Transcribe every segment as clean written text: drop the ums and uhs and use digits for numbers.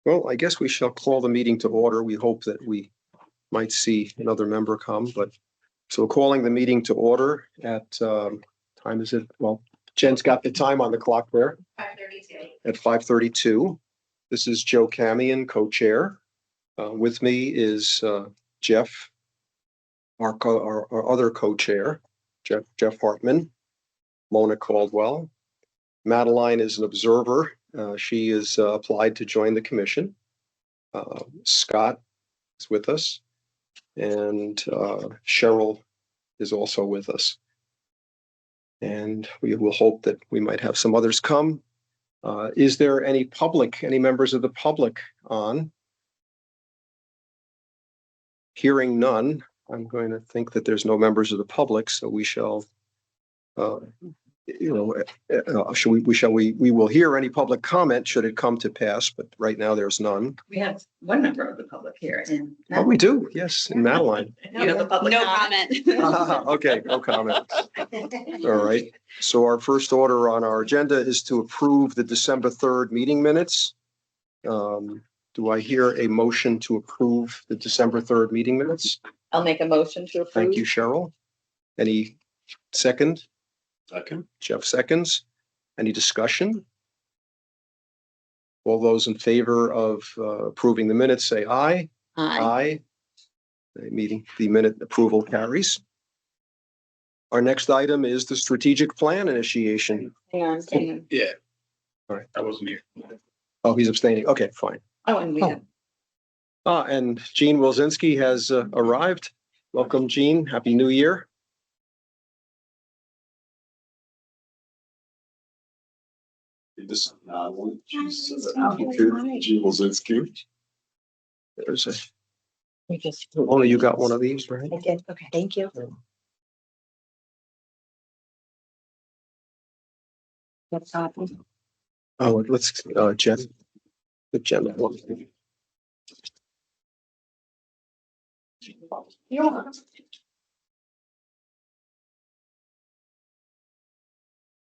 Well, I guess we shall call the meeting to order. We hope that we might see another member come, but so calling the meeting to order at, time is it? Well, Jen's got the time on the clock there. 5:32. At 5:32. This is Joe Camion, co-chair. With me is Jeff, our other co-chair, Jeff Hartman, Mona Caldwell. Madeline is an observer. She is applied to join the commission. Scott is with us, and Cheryl is also with us. And we will hope that we might have some others come. Is there any members of the public on? Hearing none, I'm going to think that there's no members of the public, so we shall, we will hear any public comment should it come to pass, but right now there's none. We have one member of the public here and. Oh, we do, yes, in Madeline. You have a public comment? Okay, no comment. All right, so our first order on our agenda is to approve the December 3rd meeting minutes. Do I hear a motion to approve the December 3rd meeting minutes? I'll make a motion to approve. Thank you, Cheryl. Any second? Second. Jeff seconds. Any discussion? All those in favor of approving the minutes, say aye. Aye. The minute approval carries. Our next item is the strategic plan initiation. Hang on. Yeah. All right. I wasn't here. Oh, he's abstaining. Okay, fine. Oh, and we have, And Gene Wilzinski has arrived. Welcome, Gene. Happy New Year. This is Madeline. She's Gene Wilzinski. There's a, we just. only you got one of these, right? I did. Okay, thank you. What's happening? Oh, let's, Jen. The Jen one.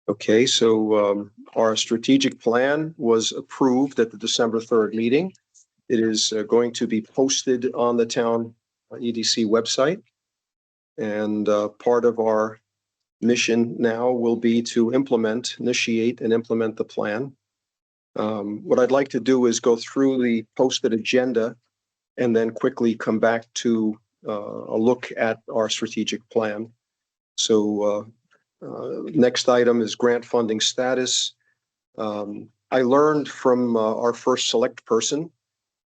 Okay, so our strategic plan was approved at the December 3rd meeting. It is going to be posted on the town EDC website. And part of our mission now will be to initiate and implement the plan. What I'd like to do is go through the posted agenda and then quickly come back to a look at our strategic plan. So next item is grant funding status. I learned from our first select person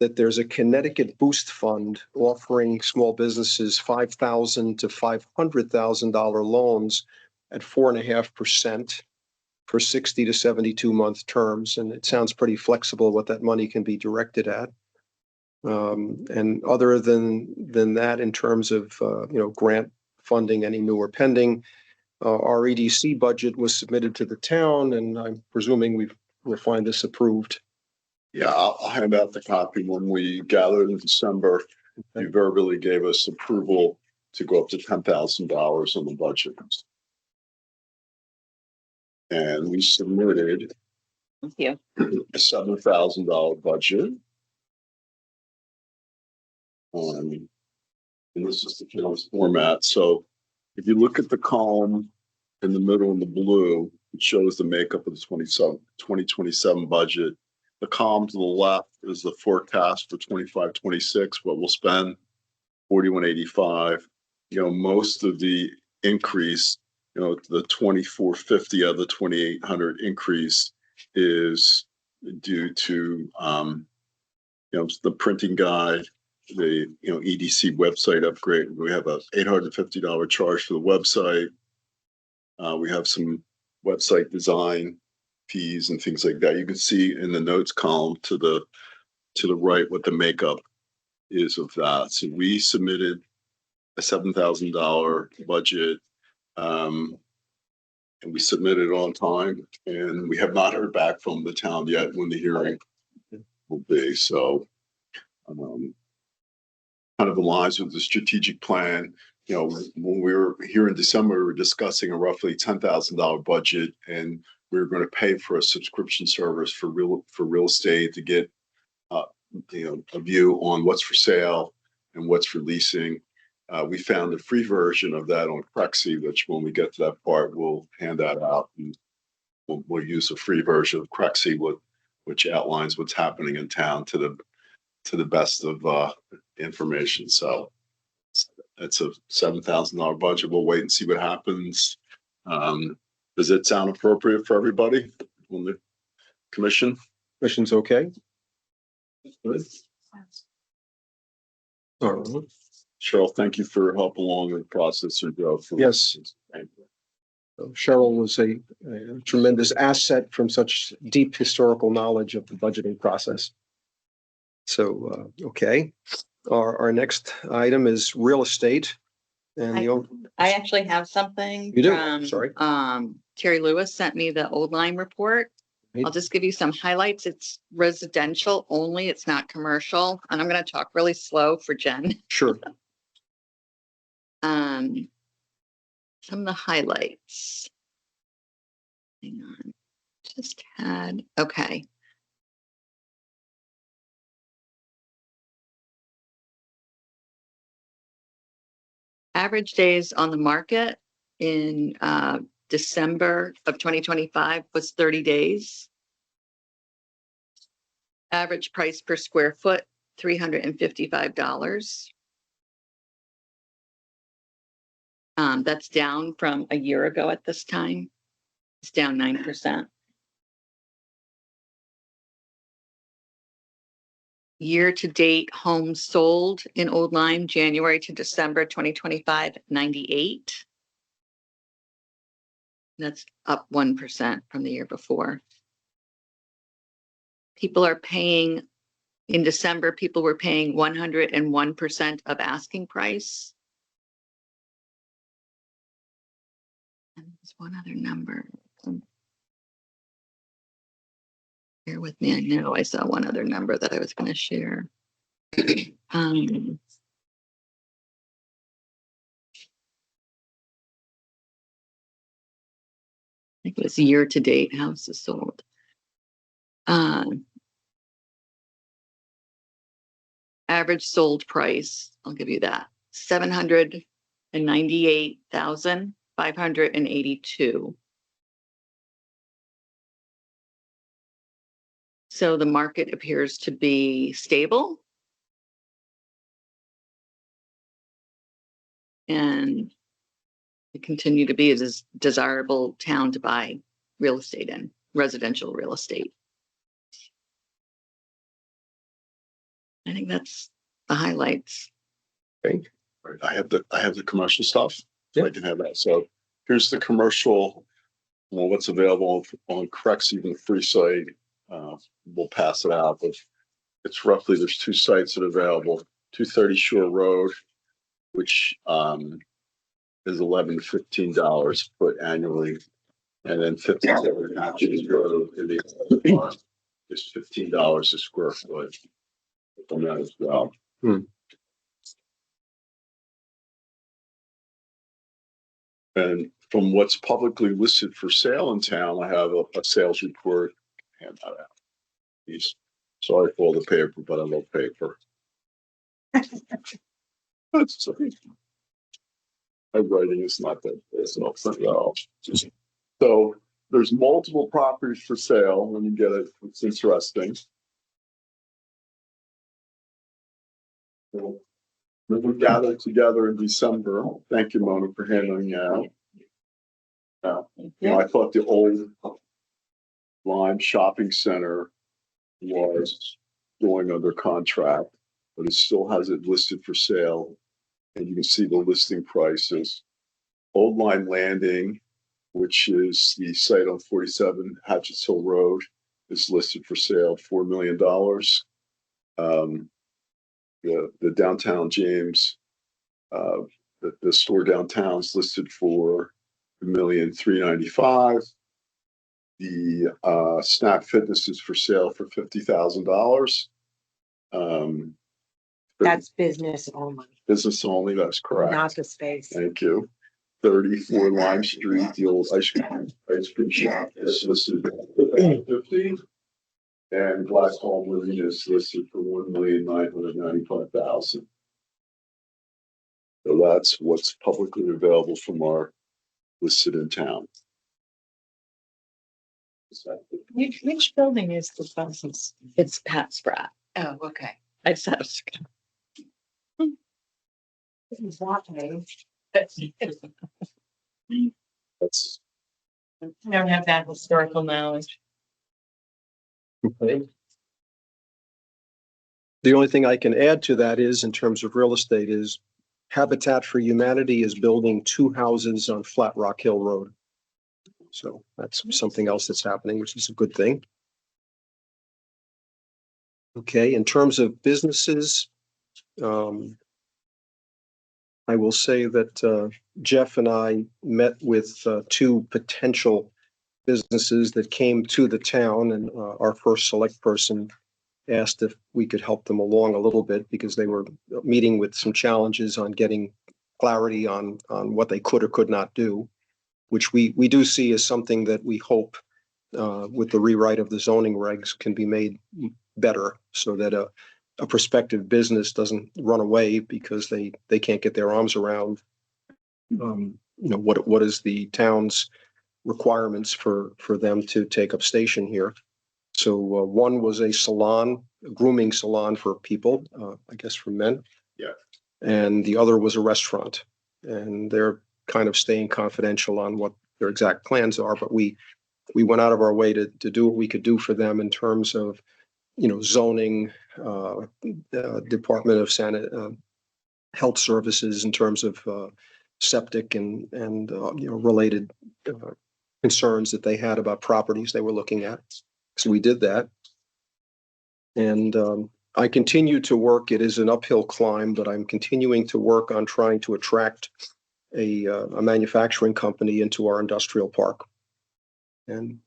that there's a Connecticut Boost Fund offering small businesses $5,000 to $500,000 loans at 4.5% for 60 to 72 month terms. And it sounds pretty flexible what that money can be directed at. And other than that, in terms of, grant funding, any new or pending, our EDC budget was submitted to the town, and I'm presuming we'll find this approved. Yeah, I'll hand out the copy. When we gathered in December, you verbally gave us approval to go up to $10,000 on the budget. And we submitted Thank you. a $7,000 budget. And this is the format. So if you look at the column in the middle in the blue, it shows the makeup of the 2027 budget. The column to the left is the forecast for 25-26, what we'll spend, 4185. Most of the increase, the 2450 of the 2800 increase is due to the printing guide, the EDC website upgrade. We have a $850 charge for the website. We have some website design fees and things like that. You can see in the notes column to the right what the makeup is of that. So we submitted a $7,000 budget, and we submitted on time, and we have not heard back from the town yet when the hearing will be. So kind of aligns with the strategic plan. When we were here in December, we were discussing a roughly $10,000 budget, and we were going to pay for a subscription service for real estate to get a view on what's for sale and what's for leasing. We found a free version of that on Crexi, which when we get to that part, we'll hand that out. And we'll use a free version of Crexi, which outlines what's happening in town to the best of information. So it's a $7,000 budget. We'll wait and see what happens. Does it sound appropriate for everybody on the commission? Commission's okay? Good. All right. Cheryl, thank you for your help along the process and growth. Yes. Thank you. Cheryl was a tremendous asset from such deep historical knowledge of the budgeting process. So, okay. Our next item is real estate. And I actually have something. You do? from, Sorry. Terry Lewis sent me the Old Line report. Right. I'll just give you some highlights. It's residential only. It's not commercial. And I'm going to talk really slow for Jen. Sure. Some of the highlights. Hang on. Okay. Average days on the market in December of 2025 was 30 days. Average price per square foot, $355. That's down from a year ago at this time. It's down 9%. Year-to-date homes sold in Old Lyme, January to December 2025, 98. That's up 1% from the year before. People are paying, in December, people were paying 101% of asking price. And there's one other number. Bear with me. I know I saw one other number that I was going to share. I think it was year-to-date houses sold. Average sold price, I'll give you that, $798,582. So the market appears to be stable. And it continue to be a desirable town to buy real estate in, residential real estate. I think that's the highlights. Okay. Right. I have the commercial stuff. Yeah. I can have that. So here's the commercial. Well, what's available on Crexi, even the free site. We'll pass it out, but it's roughly, there's two sites that are available. 230 Shore Road, which is $11 to $15 a foot annually, and then 57 Hatches Road is $15 a square foot on that as well. And from what's publicly listed for sale in town, I have a sales report. Hand that out. Sorry for all the paper, but I love paper. That's my writing is not that well. So there's multiple properties for sale when you get it. It's interesting. When we gathered together in December, thank you, Mona, for handling that. I thought the old Lyme Shopping Center was going under contract, but it still has it listed for sale. And you can see the listing prices. Old Lyme Landing, which is the site on 47 Hatchets Hill Road, is listed for sale, $4 million. The downtown James, the store downtown is listed for $1,395,000. The Snap Fitness is for sale for $50,000. That's business only, Business only, that's correct. not the space. Thank you. 34 Lime Street, the old ice cream shop is listed at $50,000. And Blackstone Living is listed for $1,995,000. So that's what's publicly available from our listed in town. Which building is the buses? It's Pat Spratt. Oh, okay. I just had a Exactly. That's I don't have that historical knowledge. Okay. The only thing I can add to that is, in terms of real estate, is Habitat for Humanity is building 2 houses on Flat Rock Hill Road. So that's something else that's happening, which is a good thing. Okay, in terms of businesses, I will say that Jeff and I met with 2 potential businesses that came to the town, and our first select person asked if we could help them along a little bit because they were meeting with some challenges on getting clarity on what they could or could not do, which we do see as something that we hope with the rewrite of the zoning regs can be made better, so that a prospective business doesn't run away because they can't get their arms around what is the town's requirements for them to take up station here. So one was a salon, a grooming salon for people, I guess for men. Yeah. And the other was a restaurant. And they're kind of staying confidential on what their exact plans are, but we went out of our way to do what we could do for them in terms of, zoning, Department of Health Services in terms of septic and related concerns that they had about properties they were looking at. So we did that. And I continue to work. It is an uphill climb, but I'm continuing to work on trying to attract a manufacturing company into our industrial park. And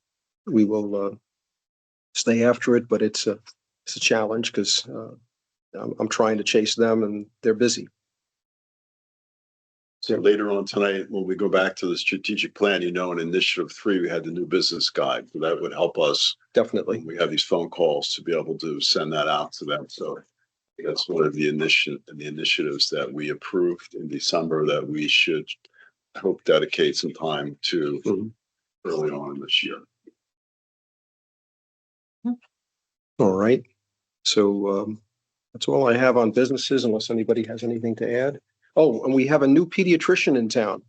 we will stay after it, but it's a challenge because I'm trying to chase them and they're busy. so later on tonight, when we go back to the strategic plan, in initiative 3, we had the new business guide. So that would help us. Definitely. We have these phone calls to be able to send that out to them. So that's one of the initiatives that we approved in December that we should hope dedicate some time to Mhm. early on this year. All right. So that's all I have on businesses, unless anybody has anything to add. Oh, and we have a new pediatrician in town.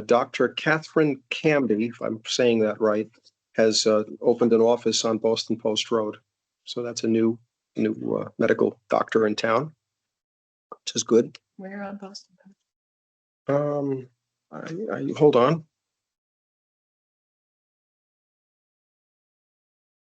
Dr. Catherine Camby, if I'm saying that right, has opened an office on Boston Post Road. So that's a new medical doctor in town, which is good. Where on Boston? Hold on.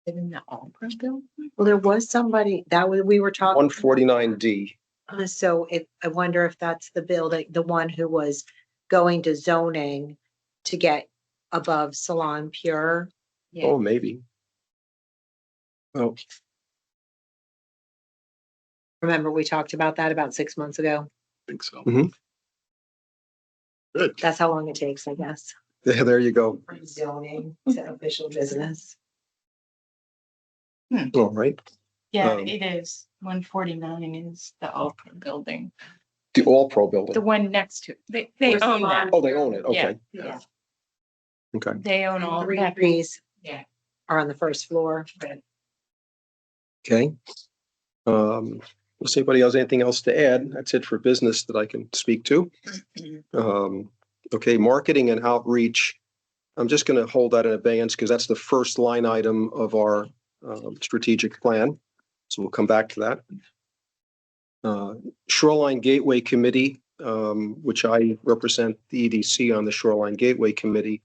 In the Opera building? Well, there was somebody we were talking. 149D. So I wonder if that's the building, the one who was going to zoning to get above Salon Pure. Oh, maybe. Oh, Remember, we talked about that about 6 months ago. I think so. Mhm. Good. That's how long it takes, I guess. there you go. From zoning to official business. All right. Yeah, Um, it is. 149 is the Opera building. The All Pro building. The one next to it. They Where's own the that. Oh, they own it. Okay. Yeah. Okay. They own all Three that. trees Yeah. are on the first floor. Okay. Does anybody has anything else to add? That's it for business that I can speak to. Okay, marketing and outreach. I'm just going to hold that in abeyance because that's the first line item of our strategic plan. So we'll come back to that. Shoreline Gateway Committee, which I represent the EDC on the Shoreline Gateway Committee.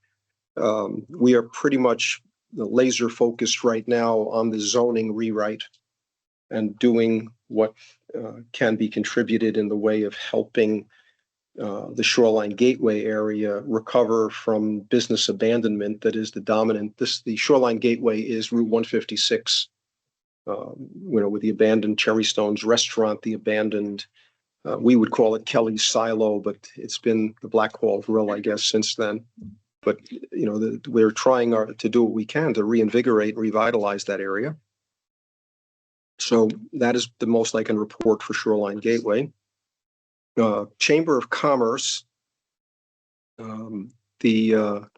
We are pretty much laser focused right now on the zoning rewrite and doing what can be contributed in the way of helping the Shoreline Gateway area recover from business abandonment that is the dominant. The Shoreline Gateway is Route 156. With the abandoned Cherry Stones restaurant, the abandoned, we would call it Kelly's Silo, but it's been the Black Hall Grill, I guess, since then. But we're trying to do what we can to reinvigorate and revitalize that area. So that is the most I can report for Shoreline Gateway. Chamber of Commerce. The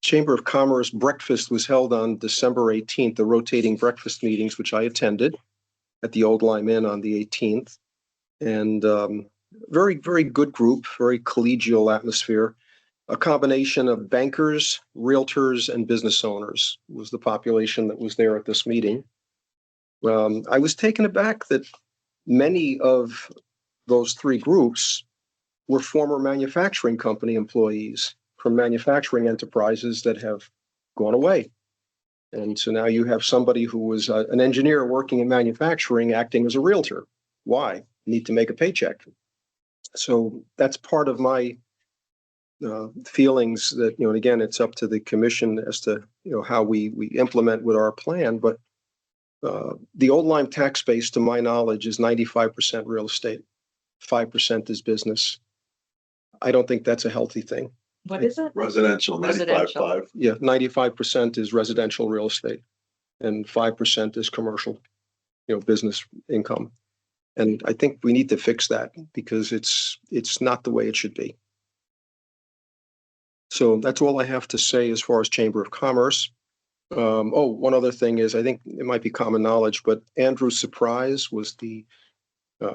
Chamber of Commerce breakfast was held on December 18th, the rotating breakfast meetings, which I attended at the Old Lyme Inn on the 18th. And very, very good group, very collegial atmosphere. A combination of bankers, realtors, and business owners was the population that was there at this meeting. I was taken aback that many of those three groups were former manufacturing company employees from manufacturing enterprises that have gone away. And so now you have somebody who was an engineer working in manufacturing acting as a realtor. Why? Need to make a paycheck. So that's part of my feelings that, and again, it's up to the commission as to, how we implement with our plan. But the Old Lyme tax base, to my knowledge, is 95% real estate, 5% is business. I don't think that's a healthy thing. What is it? Residential, Residential. 95.5. Yeah, 95% is residential real estate and 5% is commercial, business income. And I think we need to fix that because it's not the way it should be. So that's all I have to say as far as Chamber of Commerce. One other thing is, I think it might be common knowledge, but Andrew Surprise was the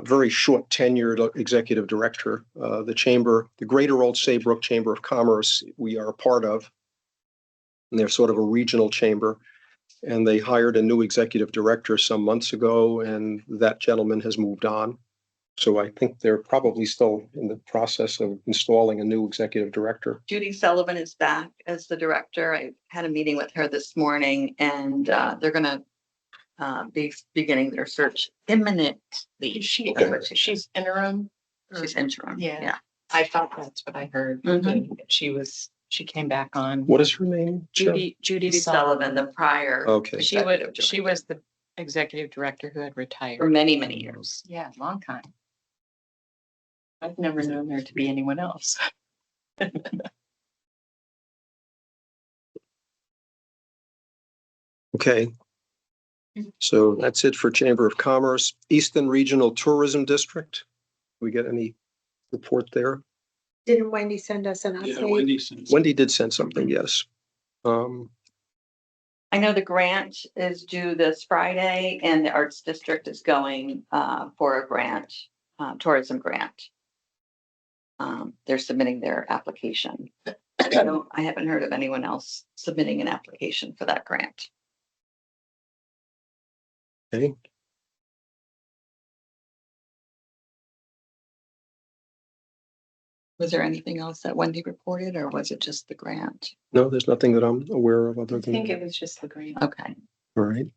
very short tenured executive director. The Greater Old Saybrook Chamber of Commerce, we are a part of, and they're sort of a regional chamber. And they hired a new executive director some months ago, and that gentleman has moved on. So I think they're probably still in the process of installing a new executive director. Judy Sullivan is back as the director. I had a meeting with her this morning and they're gonna be beginning their search imminently. She's interim. She's interim. Yeah. I thought that's what I heard. Mhm. She came back on. What is her name? Judy Judy Sullivan, the prior. Okay. She executive was director the executive director who had for retired. many, many years. Yeah, long time. I've never known there to be anyone else. Okay. So that's it for Chamber of Commerce. Easton Regional Tourism District. We get any report there? Didn't Wendy send us an update? Wendy did send something, yes. I know the grant is due this Friday and the Arts District is going for a grant, tourism grant. They're submitting their application. I haven't heard of anyone else submitting an application for that grant. Okay. Was there anything else that Wendy reported or was it just the grant? No, there's nothing that I'm aware of I other think than, it was just the green. Okay. all right.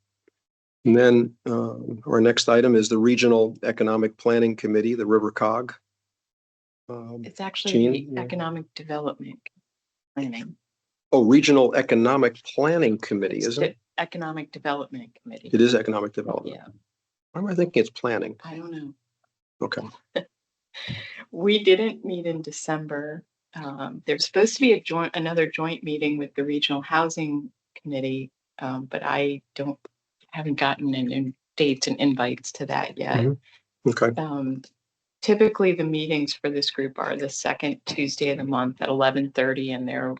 And then our next item is the Regional Economic Planning Committee, the River Cog. It's actually Jean, the yeah. economic development planning. Regional Economic Planning Committee, It's isn't the it? Economic Development Committee. It is Economic Development. Yeah, Why am I thinking it's planning? I don't know. Okay. We didn't meet in December. There's supposed to be another joint meeting with the Regional Housing Committee, but I haven't gotten any dates and invites to that yet. Mhm. Okay. Typically, the meetings for this group are the second Tuesday of the month at 11:30, and they're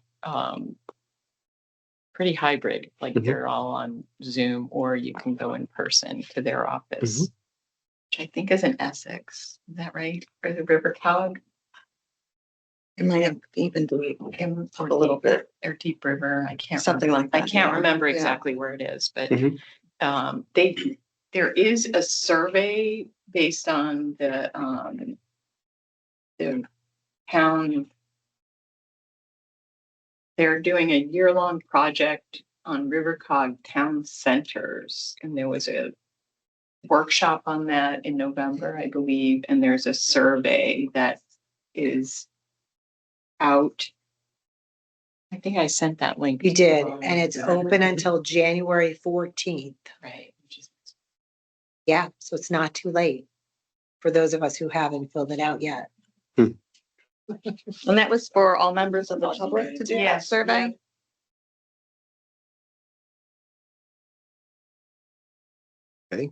pretty hybrid. Like Mhm. they're all on Zoom, or you can go in person to their office, which I think is in Essex. Is that right? For the River Cog? It might have even been a little bit. Or Deep River. I can't. Something remember. like that, I can't yeah. remember Yeah. exactly where it is, but Mhm. there is a survey based on the town. They're doing a year-long project on River Cog town centers, and there was a workshop on that in November, I believe, and there's a survey that is out. I think I sent that link. You to did, all and of it's you. open until January 14th. Right. which is- Yeah, so it's not too late for those of us who haven't filled it out yet. And that was for all members of the public to do that Yes, survey? Okay.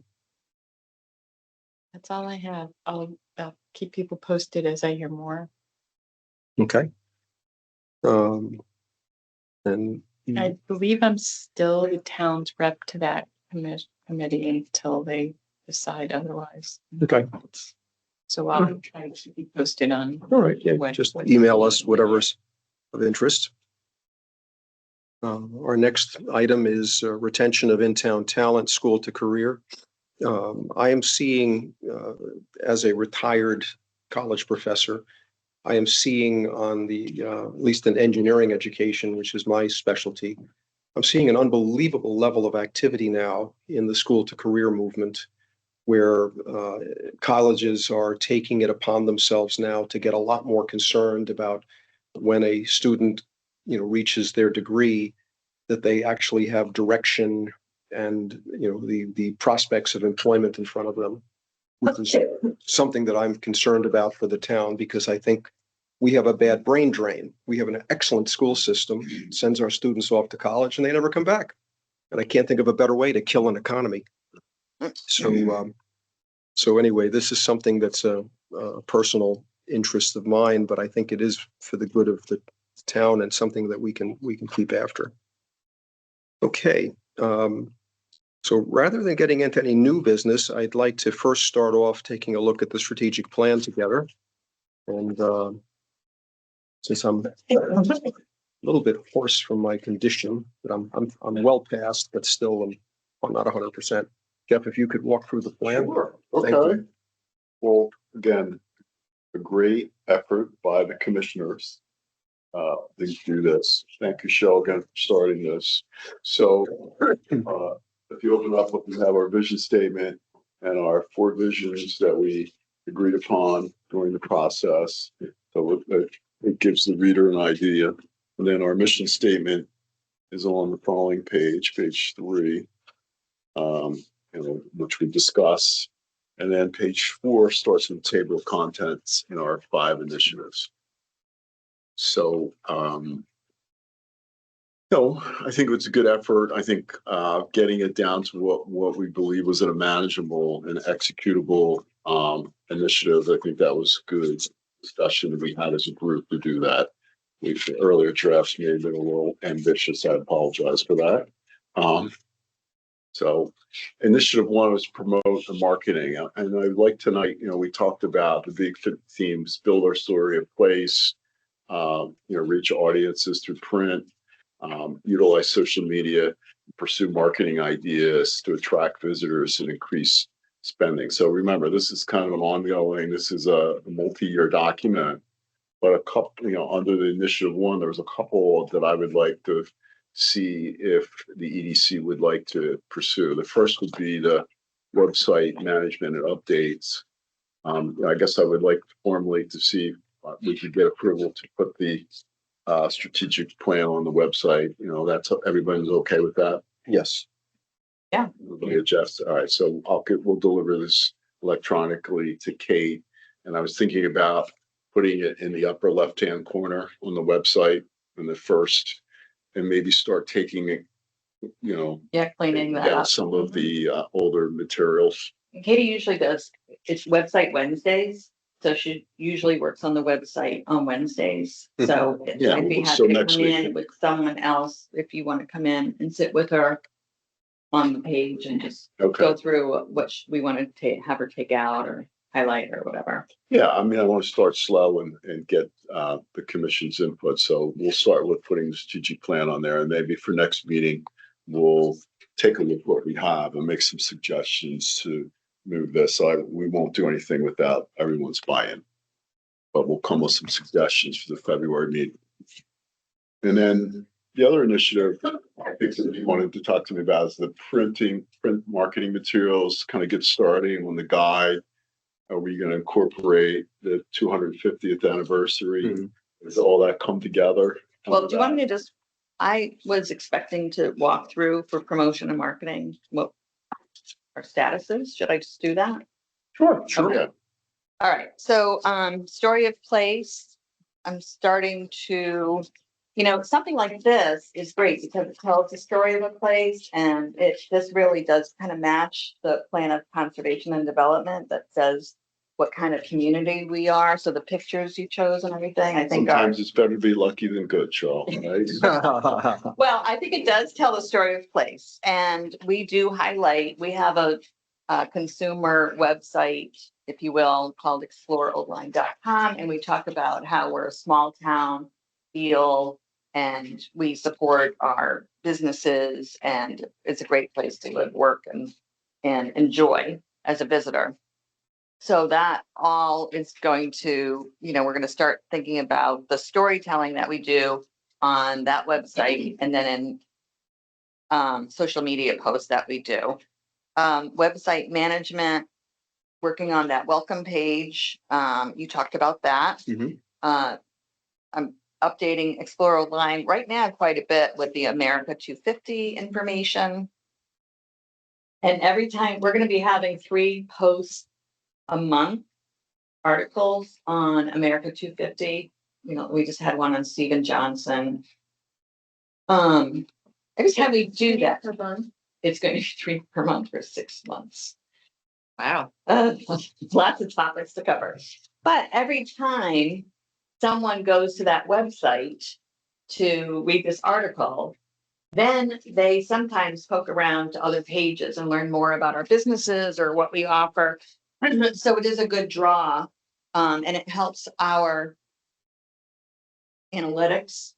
That's all I have. I'll keep people posted as I hear more. Okay. And I believe I'm still the town's rep to that committee until they decide otherwise. okay, So I'll try to keep you posted on. all right, yeah, What- just what- email us whatever's of interest. Our next item is retention of in-town talent, school to career. I am seeing, as a retired college professor, I am seeing on the, at least in engineering education, which is my specialty, I'm seeing an unbelievable level of activity now in the school to career movement, where colleges are taking it upon themselves now to get a lot more concerned about when a student, reaches their degree, that they actually have direction and, the prospects of employment in front of them, which is something that I'm concerned about for the town, because I think we have a bad brain drain. We have an excellent school system, sends our students off to college and they never come back. And I can't think of a better way to kill an economy. So anyway, this is something that's a personal interest of mine, but I think it is for the good of the town and something that we can keep after. Okay, so rather than getting into any new business, I'd like to first start off taking a look at the strategic plan together. And since I'm a little bit hoarse from my condition, but I'm well past, but still I'm not 100%. Jeff, if you could walk through the plan. Sure. Thank you. Okay. Well, again, a great effort by the commissioners to do this. Thank you, Shell, again, for starting this. So if you open up, we have our vision statement and our 4 visions that we agreed upon during the process. So it gives the reader an idea. And then our mission statement is on the following page 3, which we discuss. And then page 4 starts with the table of contents in our 5 initiatives. So, I think it was a good effort. I think getting it down to what we believe was a manageable and executable initiative. I think that was good discussion we had as a group to do that. The earlier drafts may have been a little ambitious. I apologize for that. So initiative 1 was promote the marketing. And I like tonight, we talked about the big themes, build our story of place, reach audiences through print, utilize social media, pursue marketing ideas to attract visitors and increase spending. So remember, this is kind of an ongoing, this is a multi-year document, but a couple, under the initiative 1, there was a couple that I would like to see if the EDC would like to pursue. The first would be the website management and updates. I guess I would like formally to see if we could get approval to put the strategic plan on the website. That's everybody's okay with that. Yes. Yeah. Everybody adjusts. All right. So we'll deliver this electronically to Kate. And I was thinking about putting it in the upper left-hand corner on the website in the first, and maybe start taking it, Yeah, cleaning that down up. some of the older materials. Katie usually does, it's website Wednesdays, so she usually works on the website on Wednesdays. So Yeah, I'd be so happy to next come week. in with someone else if you want to come in and sit with her on the page and just Okay. go through what we want to have her take out or highlight or whatever. Yeah, I mean, I want to start slow and get the commission's input. So we'll start with putting the strategic plan on there, and maybe for next meeting, we'll take a look at what we have and make some suggestions to move this. We won't do anything without everyone's buy-in, but we'll come with some suggestions for the February meeting. And then the other initiative I think that you wanted to talk to me about is the print marketing materials, kind of get starting on the guide. Are we going to incorporate the 250th anniversary? Mhm. Does all that come together? Well, do you want me to just, I was expecting to walk through for promotion and marketing, what our status is. Should I just do that? Sure, Okay. yeah. All right, so story of place, I'm starting to you know, something like this is great because it tells the story of a place and this really does kind of match the plan of conservation and development that says what kind of community we are. So the pictures you chose and everything, I think are. Sometimes it's better to be lucky than good, Cheryl, right? Well, I think it does tell the story of place and we do highlight, we have a consumer website, if you will, called exploreoldline.com. And we talk about how we're a small town feel and we support our businesses and it's a great place to live, work and enjoy as a visitor. So that all is going to, you know, we're going to start thinking about the storytelling that we do on that website and then in social media posts that we do. Website management, working on that welcome page. You talked about that. Mhm. I'm updating Explore Online right now quite a bit with the America 250 information. And every time we're going to be having 3 posts a month, articles on America 250. You know, we just had one on Stephen Johnson. Every time we do that, Per month. it's going to be 3 per month for 6 months. Wow. Lots of topics to cover. But every time someone goes to that website to read this article, then they sometimes poke around to other pages and learn more about our businesses or what we offer. So it is a good draw, and it helps our analytics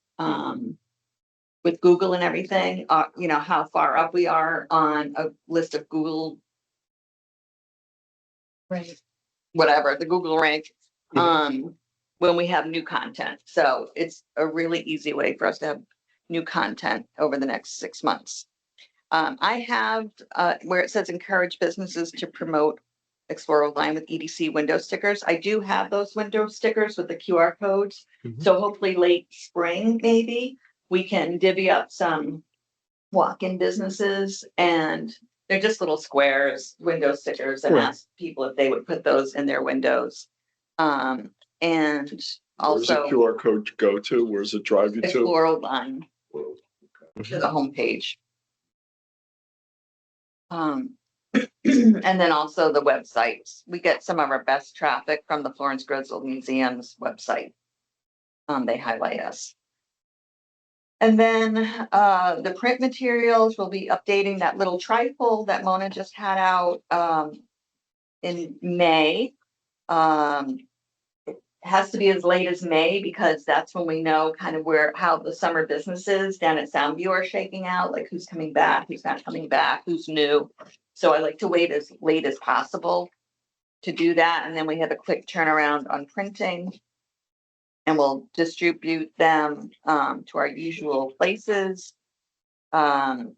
with Google and everything. You know, how far up we are on a list of Google, Right. whatever, the Google rank, when we have new content. So it's a really easy way for us to have new content over the next 6 months. I have where it says encourage businesses to promote Explore Online with EDC window stickers. I do have those window stickers with the QR codes. Mhm. So hopefully late spring, maybe we can divvy up some walk-in businesses and they're just little squares, window stickers, and Right. ask people if they would put those in their windows. And Where's the also QR code go to? Where's it drive you to? Explore Online Well, to the homepage. And then also the websites. We get some of our best traffic from the Florence Griswold Museum's website. They highlight us. And then the print materials, will be updating that little trifold that Mona just had out in May. It has to be as late as May because that's when we know kind of how the summer businesses down at Soundview are shaking out, like who's coming back, who's not coming back, who's new. So I like to wait as late as possible to do that. And then we have a quick turnaround on printing. And we'll distribute them to our usual places. The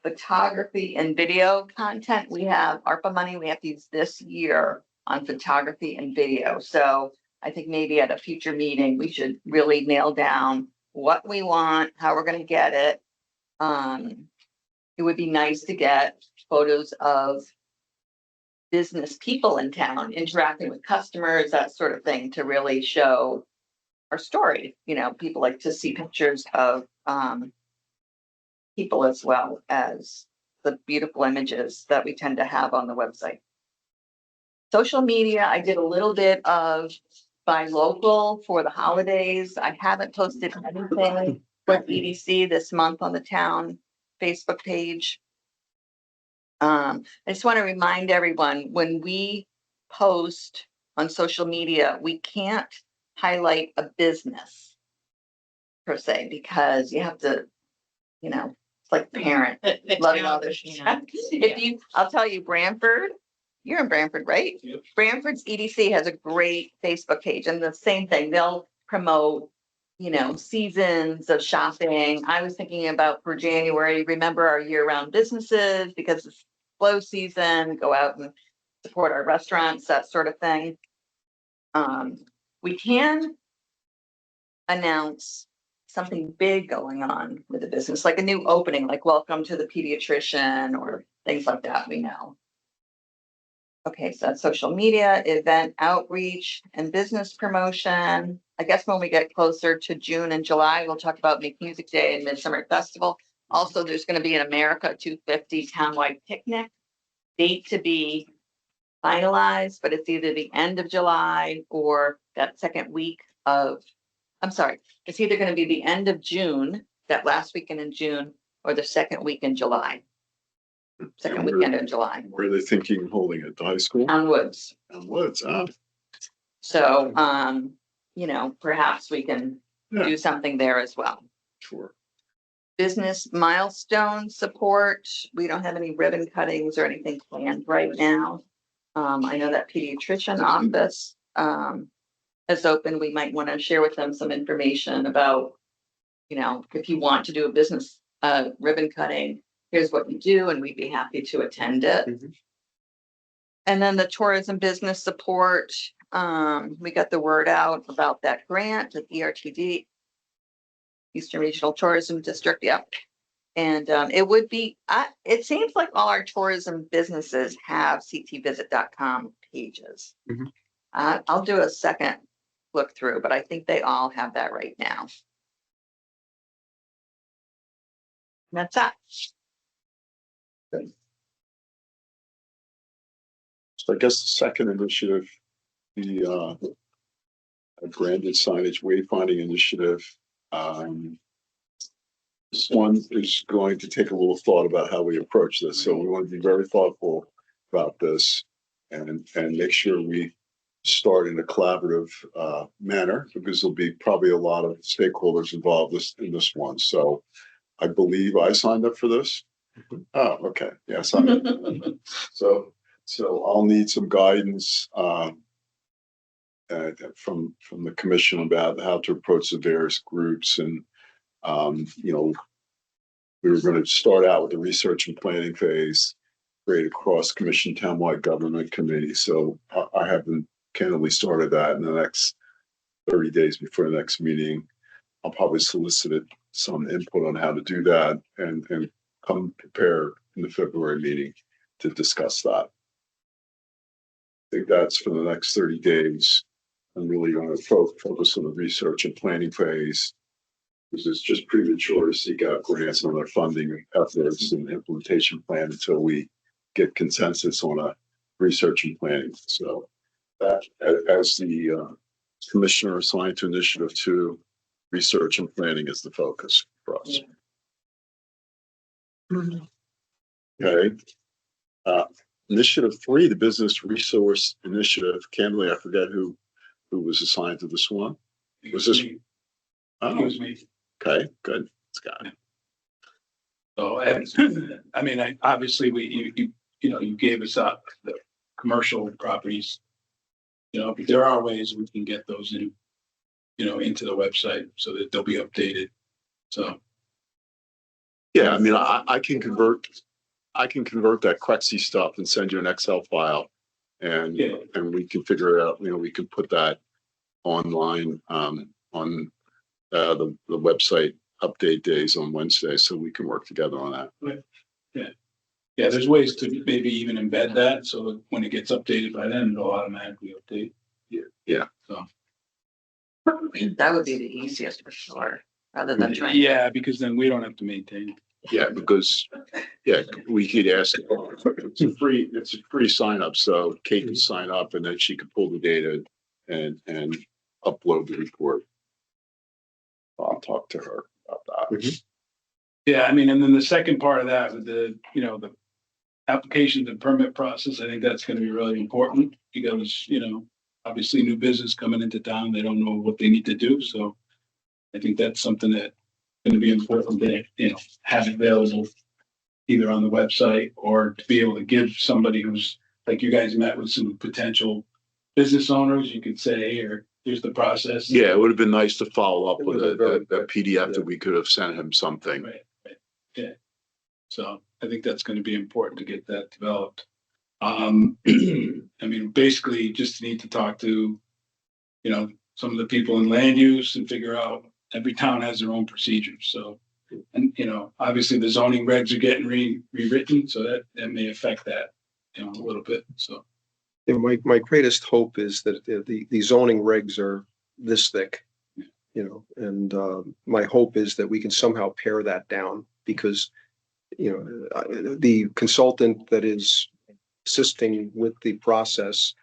photography and video content, we have ARPA money we have to use this year on photography and video. So I think maybe at a future meeting, we should really nail down what we want, how we're going to get it. It would be nice to get photos of business people in town interacting with customers, that sort of thing, to really show our story. You know, people like to see pictures of people as well as the beautiful images that we tend to have on the website. Social media, I did a little bit of buy local for the holidays. I haven't posted anything with EDC this month on the town Facebook page. I just want to remind everyone, when we post on social media, we can't highlight a business per se, because you have to, you know, it's like parent loving all their stuff. I'll tell you, Branford, you're in Branford, right? Yep. Branford's EDC has a great Facebook page, and the same thing, they'll promote, you know, seasons of shopping. I was thinking about for January, remember our year-round businesses because it's slow season, go out and support our restaurants, that sort of thing. We can announce something big going on with the business, like a new opening, like welcome to the pediatrician or things like that, we know. Okay, so that's social media, event outreach and business promotion. I guess when we get closer to June and July, we'll talk about Make Music Day and Midsummer Festival. Also, there's going to be an America 250 townwide picnic. Date to be finalized, but it's either the end of July or that second week of, I'm sorry, it's either going to be the end of June, that last weekend in June, or the second week in July. Second And weekend in July. Where are they thinking of holding it? The high school? On Woods. And Woods, ah, So, perhaps we can Yeah. do something there as well. sure. Business milestone support. We don't have any ribbon cuttings or anything planned right now. I know that pediatrician office, is open. We might want to share with them some information about, if you want to do a business, ribbon cutting, here's what you do, and we'd be happy to attend it. Mhm. And then the tourism business support, we got the word out about that grant at ERTD, Eastern Regional Tourism District, yep. And it would be, it seems like all our tourism businesses have ctvisit.com pages. Mhm. I'll do a second look through, but I think they all have that right now. That's that. So I guess the second initiative, the branded signage wayfinding initiative. This one is going to take a little thought about how we approach this. So we want to be very thoughtful about this and make sure we start in a collaborative manner, because there'll be probably a lot of stakeholders involved in this one. So I believe I signed up for this. Oh, okay. Yes. So I'll need some guidance from the commission about how to approach the various groups. And we were going to start out with the research and planning phase, create a cross-commission townwide government committee. So I haven't candidly started that. In the next 30 days before the next meeting, I'll probably solicit some input on how to do that and come prepared in the February meeting to discuss that. I think that's for the next 30 days. I'm really going to focus on the research and planning phase, because it's just premature to seek out grants on their funding efforts and implementation plan until we get consensus on a research and planning. So that, as the commissioner assigned to initiative 2, research and planning is the focus for us. Okay. Initiative 3, the business resource initiative. Candidly, I forget who was assigned to this one. Was this? Oh, It was me. okay, good, Scott. So, I mean, obviously, you gave us up the commercial properties. But there are ways we can get those in, into the website so that they'll be updated. So, Yeah, I mean, I can convert that Crexy stuff and send you an Excel file, and yeah, we can figure it out. We can put that online on the website update days on Wednesday, so we can work together on that. yeah, there's ways to maybe even embed that so that when it gets updated by then, it'll automatically update. Yeah. So, That would be the easiest for sure, rather than trying. yeah, because then we don't have to maintain it. Yeah, because, we could ask, it's a free sign up, so Kate can sign up and then she could pull the data and upload the report. I'll talk to her about that. Yeah, I mean, and then the second part of that with the applications and permit process, I think that's going to be really important because, obviously new business coming into town, they don't know what they need to do. So I think that's something that going to be important to, have available either on the website or to be able to give somebody who's like you guys met with some potential business owners, you could say, here, here's the process. Yeah, it would have been nice to follow up It with would have been very a PDF that we could have sent him something. Right. Yeah. So I think that's going to be important to get that developed. I mean, basically just need to talk to, some of the people in land use and figure out every town has their own procedures. So, and, obviously the zoning regs are getting rewritten, so that may affect that, a little bit. So, My greatest hope is that the zoning regs are this thick you know, and my hope is that we can somehow pare that down because, you know, the consultant that is assisting with the process,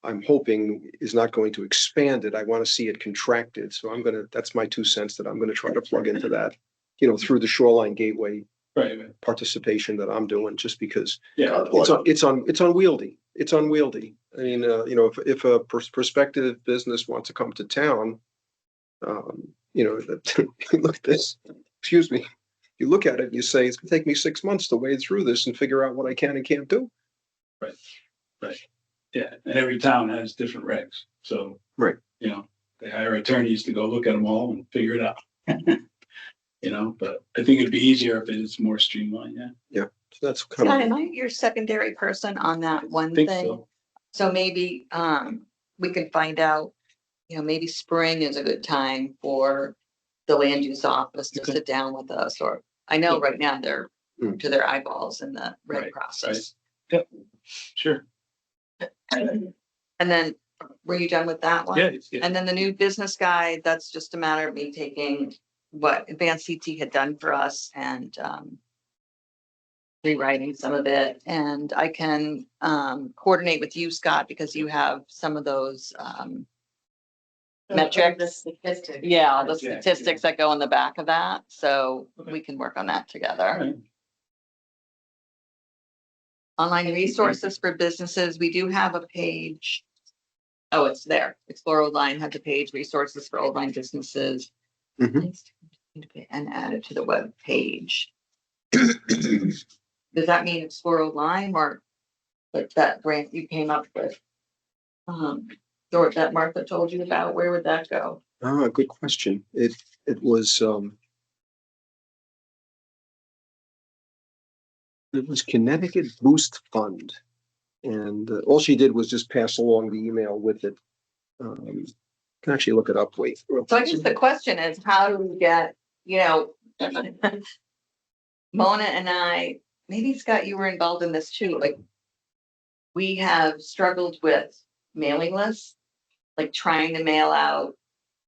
I'm hoping is not going to expand it. I want to see it contracted. So that's my 2 cents that I'm going to try to plug into that, you know, through the Shoreline Gateway Right, participation that I'm doing, just because yeah, it's unwieldy. It's unwieldy. I mean, you know, if a prospective business wants to come to town, you know, look at this, excuse me, you look at it and you say, it's gonna take me 6 months to wade through this and figure out what I can and can't do. yeah, and every town has different regs, so. Right. You know, they hire attorneys to go look at them all and figure it out. You know, but I think it'd be easier if it's more streamlined, yeah. So that's kind Scott, of, am I your secondary person on that one I think thing? so. So maybe, we can find out, you know, maybe spring is a good time for the land use office to Okay. sit down with us, or I know Yeah. right now they're Mm. to their eyeballs in the reg Right, process. Sure, And then, were you done with that one? yeah, yeah, And then the new business guide, that's just a matter of me taking what Advanced CT had done for us and, rewriting some of it, and I can, coordinate with you, Scott, because you have some of those, metrics. Yeah, all the Yeah. statistics that go in the back of that, so Okay. we can work on that all together. right, Online resources for businesses, we do have a page. Oh, it's there. Explore Old Line has a page, resources for old line businesses. Mhm. And add it to the web page. Does that mean Explore Old Line or like that grant you came up with? Or that Martha told you about, where would that go? good question. It was, it was Connecticut Boost Fund. And all she did was just pass along the email with it. Can actually look it up, wait. So I guess the question is, how do we get, you know, Mona and I, maybe Scott, you were involved in this too, like. We have struggled with mailing lists, like trying to mail out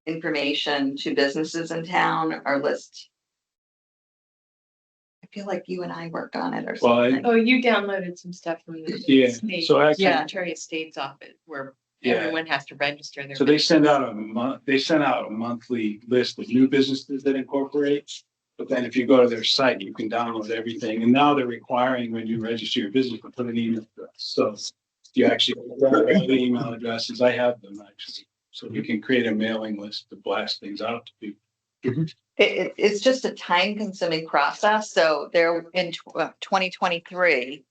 information to businesses in town, our list. I feel like you and I worked on it or Well, something. Oh, you downloaded some stuff from the Yeah, state, so actually- Secretary of State's office where Yeah. everyone has to register their. so they send out a monthly list of new businesses that incorporate. But then if you go to their site, you can download everything, and now they're requiring when you register your business to put an email address, so. You actually, all the email addresses, I have them actually, so we can create a mailing list to blast things out to people. It's just a time consuming process. So there in 2023,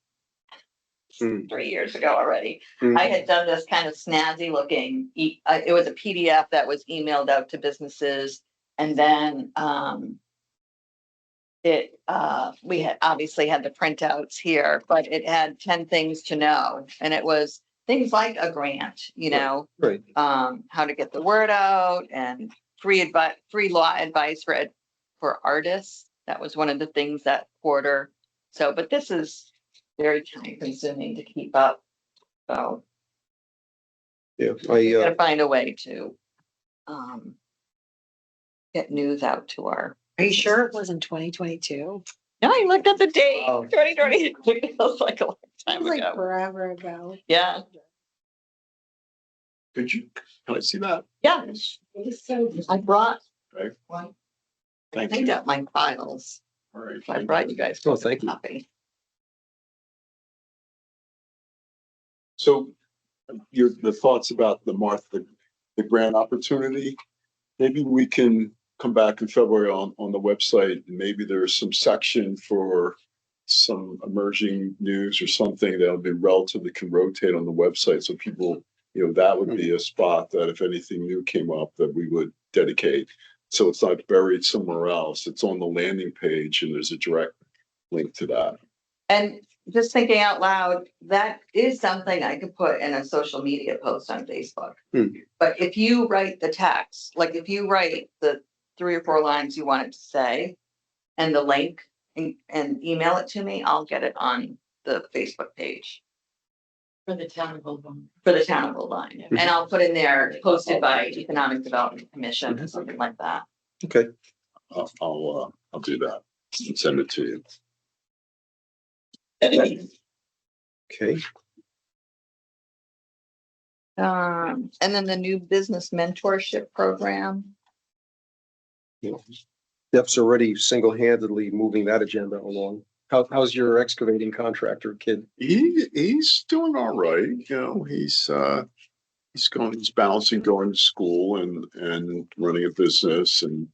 Hmm. 3 years ago already, I had done this kind of snazzy looking, it was a PDF that was emailed out to businesses. And then, we had obviously had the printouts here, but it had 10 things to know. And it was things like a grant, you know, Right. how to get the word out and free law advice for artists. That was one of the things that quarter. So, but this is very time consuming to keep up. So Yeah, we gotta find a way to, get news out to our. Are you sure it wasn't 2022? No, I looked at the date, Wow. 2020, it feels like a long It time was like ago. forever ago. Yeah, Could you, can I see that? yeah, I brought. Right. One, I Thank cleaned you. up my files, All right. so I brought you guys. Oh, both a thank you. copy. So the thoughts about the Martha, the grant opportunity, maybe we can come back in February on the website. And maybe there's some section for some emerging news or something that'll be relatively can rotate on the website. So people, you know, that would be a spot that if anything new came up that we would dedicate. So it's not buried somewhere else. It's on the landing page and there's a direct link to that. And just thinking out loud, that is something I could put in a social media post on Facebook. But if you write the text, like if you write the 3 or 4 lines you want it to say and the link and email it to me, I'll get it on the Facebook page. For the town of Oldline. For the town of Oldline. And I'll put in there posted by Economic Development Commission or something like that. Okay, I'll do that and send it to you. okay. And then the new business mentorship program. Deb's already single-handedly moving that agenda along. How's your excavating contractor kid? He's doing all right. He's balancing going to school and running a business and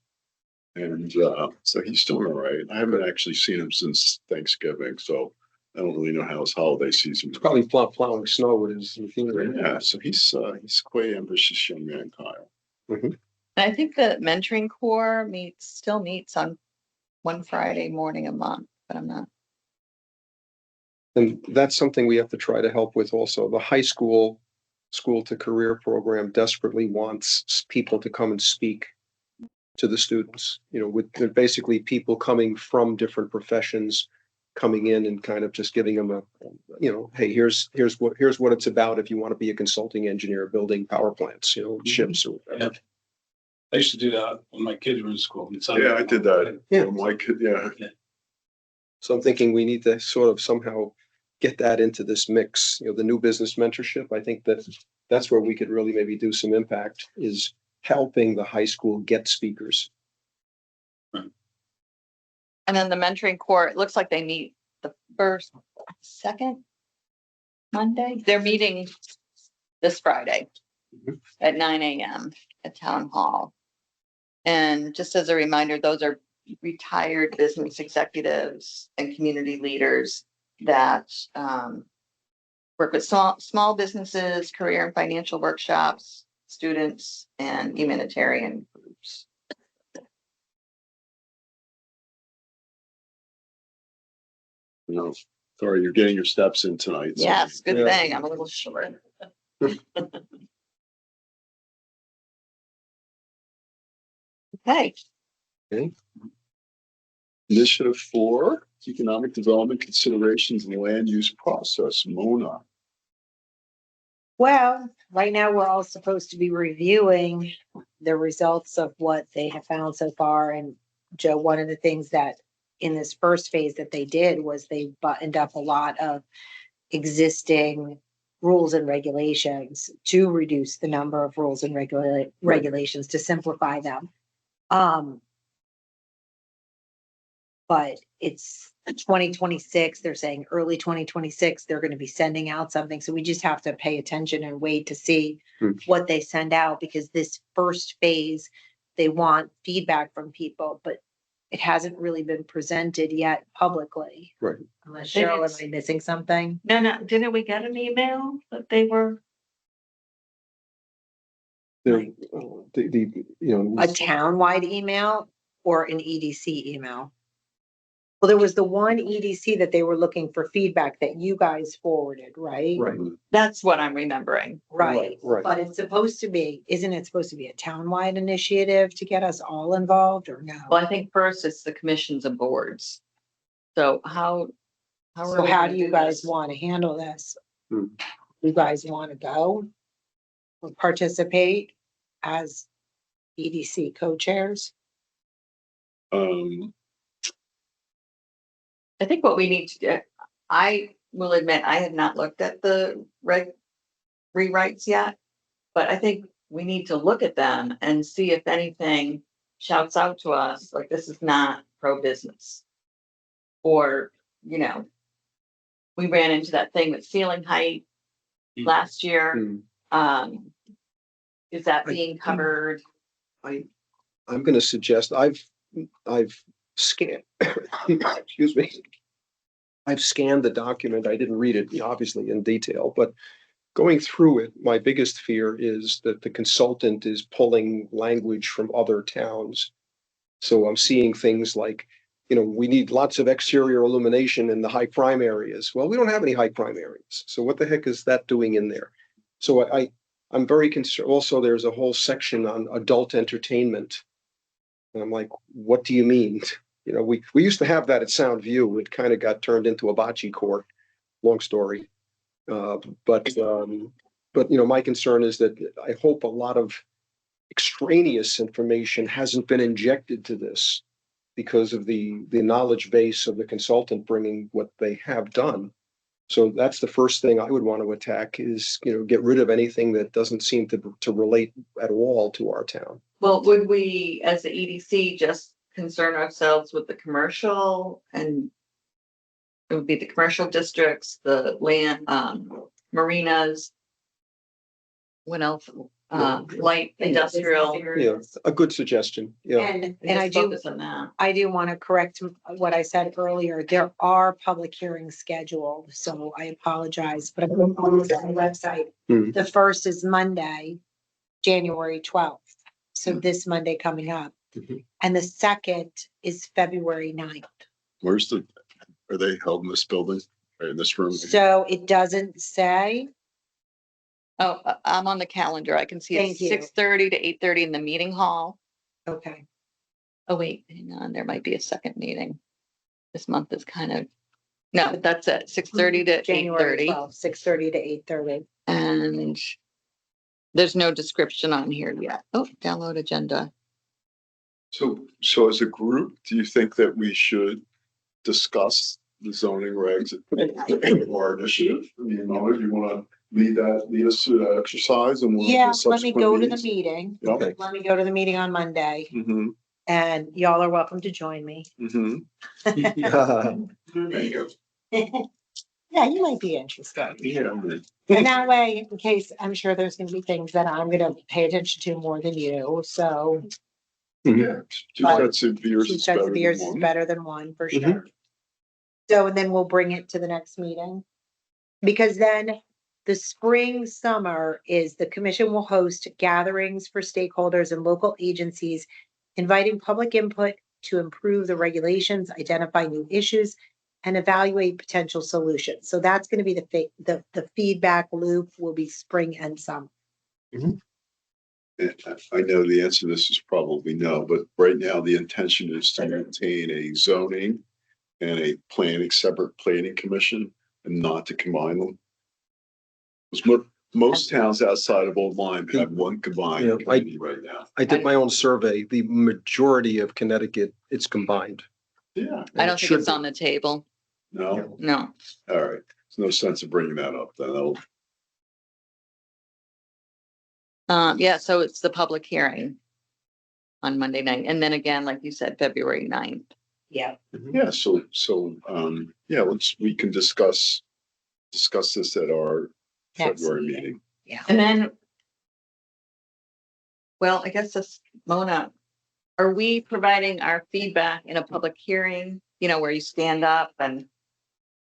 so he's doing all right. I haven't actually seen him since Thanksgiving, so I don't really know how his holiday season. He's probably plowing snow with his machinery. Yeah, so he's quite ambitious young man, Kyle. And I think the mentoring core still meets on one Friday morning a month, but I'm not. And that's something we have to try to help with also. The high school to career program desperately wants people to come and speak to the students, with basically people coming from different professions, coming in and kind of just giving them hey, here's what it's about if you want to be a consulting engineer building power plants, ships or whatever. I used to do that when my kids were in school. Yeah, I did that. Yeah. My kid, yeah. So I'm thinking we need to sort of somehow get that into this mix, the new business mentorship. I think that's where we could really maybe do some impact, is helping the high school get speakers. And then the mentoring core, it looks like they meet the second Monday. They're meeting this Friday at 9 a.m. at Town Hall. And just as a reminder, those are retired business executives and community leaders that work with small businesses, career and financial workshops, students, and humanitarian groups. Sorry, you're getting your steps in tonight. So. Yes, good Yeah. thing. I'm a little short. Okay. Initiative 4, Economic Development Considerations and Land Use Process, Mona. Well, right now, we're all supposed to be reviewing the results of what they have found so far. And Joe, one of the things that in this first phase that they did was they buttoned up a lot of existing rules and regulations to reduce the number of rules and regulations to simplify them. But it's 2026, they're saying early 2026, they're going to be sending out something. So we just have to pay attention and wait to see what they send out, because this first phase, they want feedback from people, but it hasn't really been presented yet publicly. Right. Unless Cheryl, am I missing something? No, didn't we get an email that they were? The A townwide email or an EDC email? Well, there was the one EDC that they were looking for feedback that you guys forwarded, right? right. That's what I'm remembering. Right, Right. but it's supposed to be, isn't it supposed to be a townwide initiative to get us all involved, or no? Well, I think first it's the commissions and boards. So how are So we how gonna do you do guys this? want to handle this? Hmm. You guys want to go or participate as EDC co-chairs? I think what we need to do, I will admit, I have not looked at the rewrites yet, but I think we need to look at them and see if anything shouts out to us, like this is not pro-business. Or, we ran into that thing with ceiling height last year. Is that being covered? I'm going to suggest I've scanned, excuse me. I've scanned the document. I didn't read it, obviously in detail, but going through it, my biggest fear is that the consultant is pulling language from other towns. So I'm seeing things like, we need lots of exterior illumination in the high crime areas. Well, we don't have any high crime areas. So what the heck is that doing in there? So I'm very concerned. Also, there's a whole section on adult entertainment. And I'm like, what do you mean? We used to have that at Sound View. It kind of got turned into a bocce court. Long story. But, you know, my concern is that I hope a lot of extraneous information hasn't been injected to this because of the knowledge base of the consultant bringing what they have done. So that's the first thing I would want to attack is, you know, get rid of anything that doesn't seem to relate at all to our town. Well, would we, as the EDC, just concern ourselves with the commercial and it would be the commercial districts, the land, marinas? What else? Light industrial. Yeah, a good suggestion. Yeah. And I I do, focus on that. I do want to correct what I said earlier. There are public hearings scheduled, so I apologize, but I'm on the website. Mhm. The first is Monday, January 12th. So this Monday coming up. Mhm. And the second is February 9th. Are they held in this building or in this room? So it doesn't say. Oh, I'm on the calendar. I can see Thank it's you. 6:30 to 8:30 in the meeting hall. Okay. Oh, wait, hang on, there might be a second meeting. This month is kind of, no, that's at 6:30 to January 8:30. 12th, 6:30 to 8:30. And there's no description on here yet. Oh, download agenda. So as a group, do you think that we should discuss the zoning regs or initiative? I mean, Mona, do you want to lead us through that exercise and? Yeah, let me go to the meeting. Okay. Let me go to the meeting on Monday Mm-hmm, and y'all are welcome to join me. mm-hmm. Yeah, you might be interested. Yeah. And that way, in case, I'm sure there's gonna be things that I'm gonna pay attention to more than you, so Yeah, two sets of beers two is sets better of than beers is one. better than one, for Mhm. sure. So, and then we'll bring it to the next meeting. Because then the spring, summer is the commission will host gatherings for stakeholders and local agencies, inviting public input to improve the regulations, identify new issues, and evaluate potential solutions. So that's gonna be the feedback loop will be spring and summer. And I know the answer to this is probably no, but right now the intention is to maintain a zoning and a separate planning commission and not to combine them. Because most towns outside of Old Lyme have one Yeah, combined planning right now. I did my own survey. The majority of Connecticut, it's combined. Yeah, I don't It think should it's be. on the table. no, No. all right. There's no sense of bringing that up then. Yeah, so it's the public hearing on Monday night. And then again, like you said, February 9th. Yeah. Yeah, yeah, we can discuss this at our Next February meeting. meeting. Yeah. And then, well, I guess this, Mona, are we providing our feedback in a public hearing, you know, where you stand up and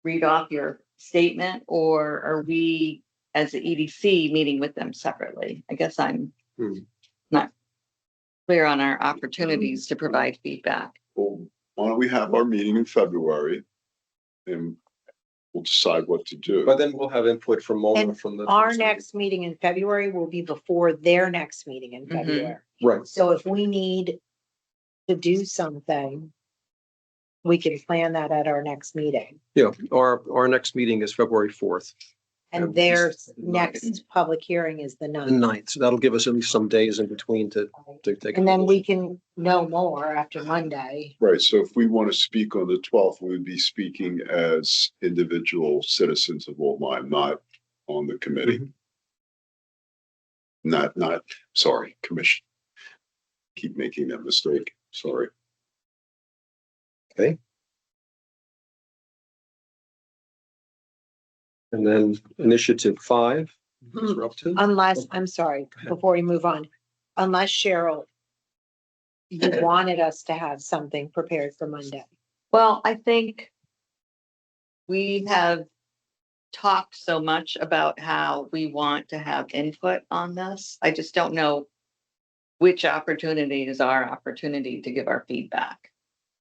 read off your statement, or are we, as the EDC, meeting with them separately? I guess I'm Hmm. not clear on our opportunities to provide feedback. Well, why don't we have our meeting in February? And we'll decide what to do. But then we'll have input from Mona And from the. Our next meeting in February will be before their next meeting in Mhm. February. Right. So if we need to do something, we can plan that at our next meeting. Yeah, our next meeting is February 4th, And Yeah, their just- next public hearing is the the 9th. 9th. So that'll give us at least some days in between to take. And then we can know more after Monday. Right, so if we want to speak on the 12th, we would be speaking as individual citizens of Old Lyme, not on the committee. Mhm. Sorry, commission. Keep making that mistake, sorry. And then initiative 5, is we're up to. Unless, I'm sorry, ahead. before we move on, unless Cheryl, you wanted us to have something prepared for Monday. Well, I think we have talked so much about how we want to have input on this. I just don't know which opportunity is our opportunity to give our feedback.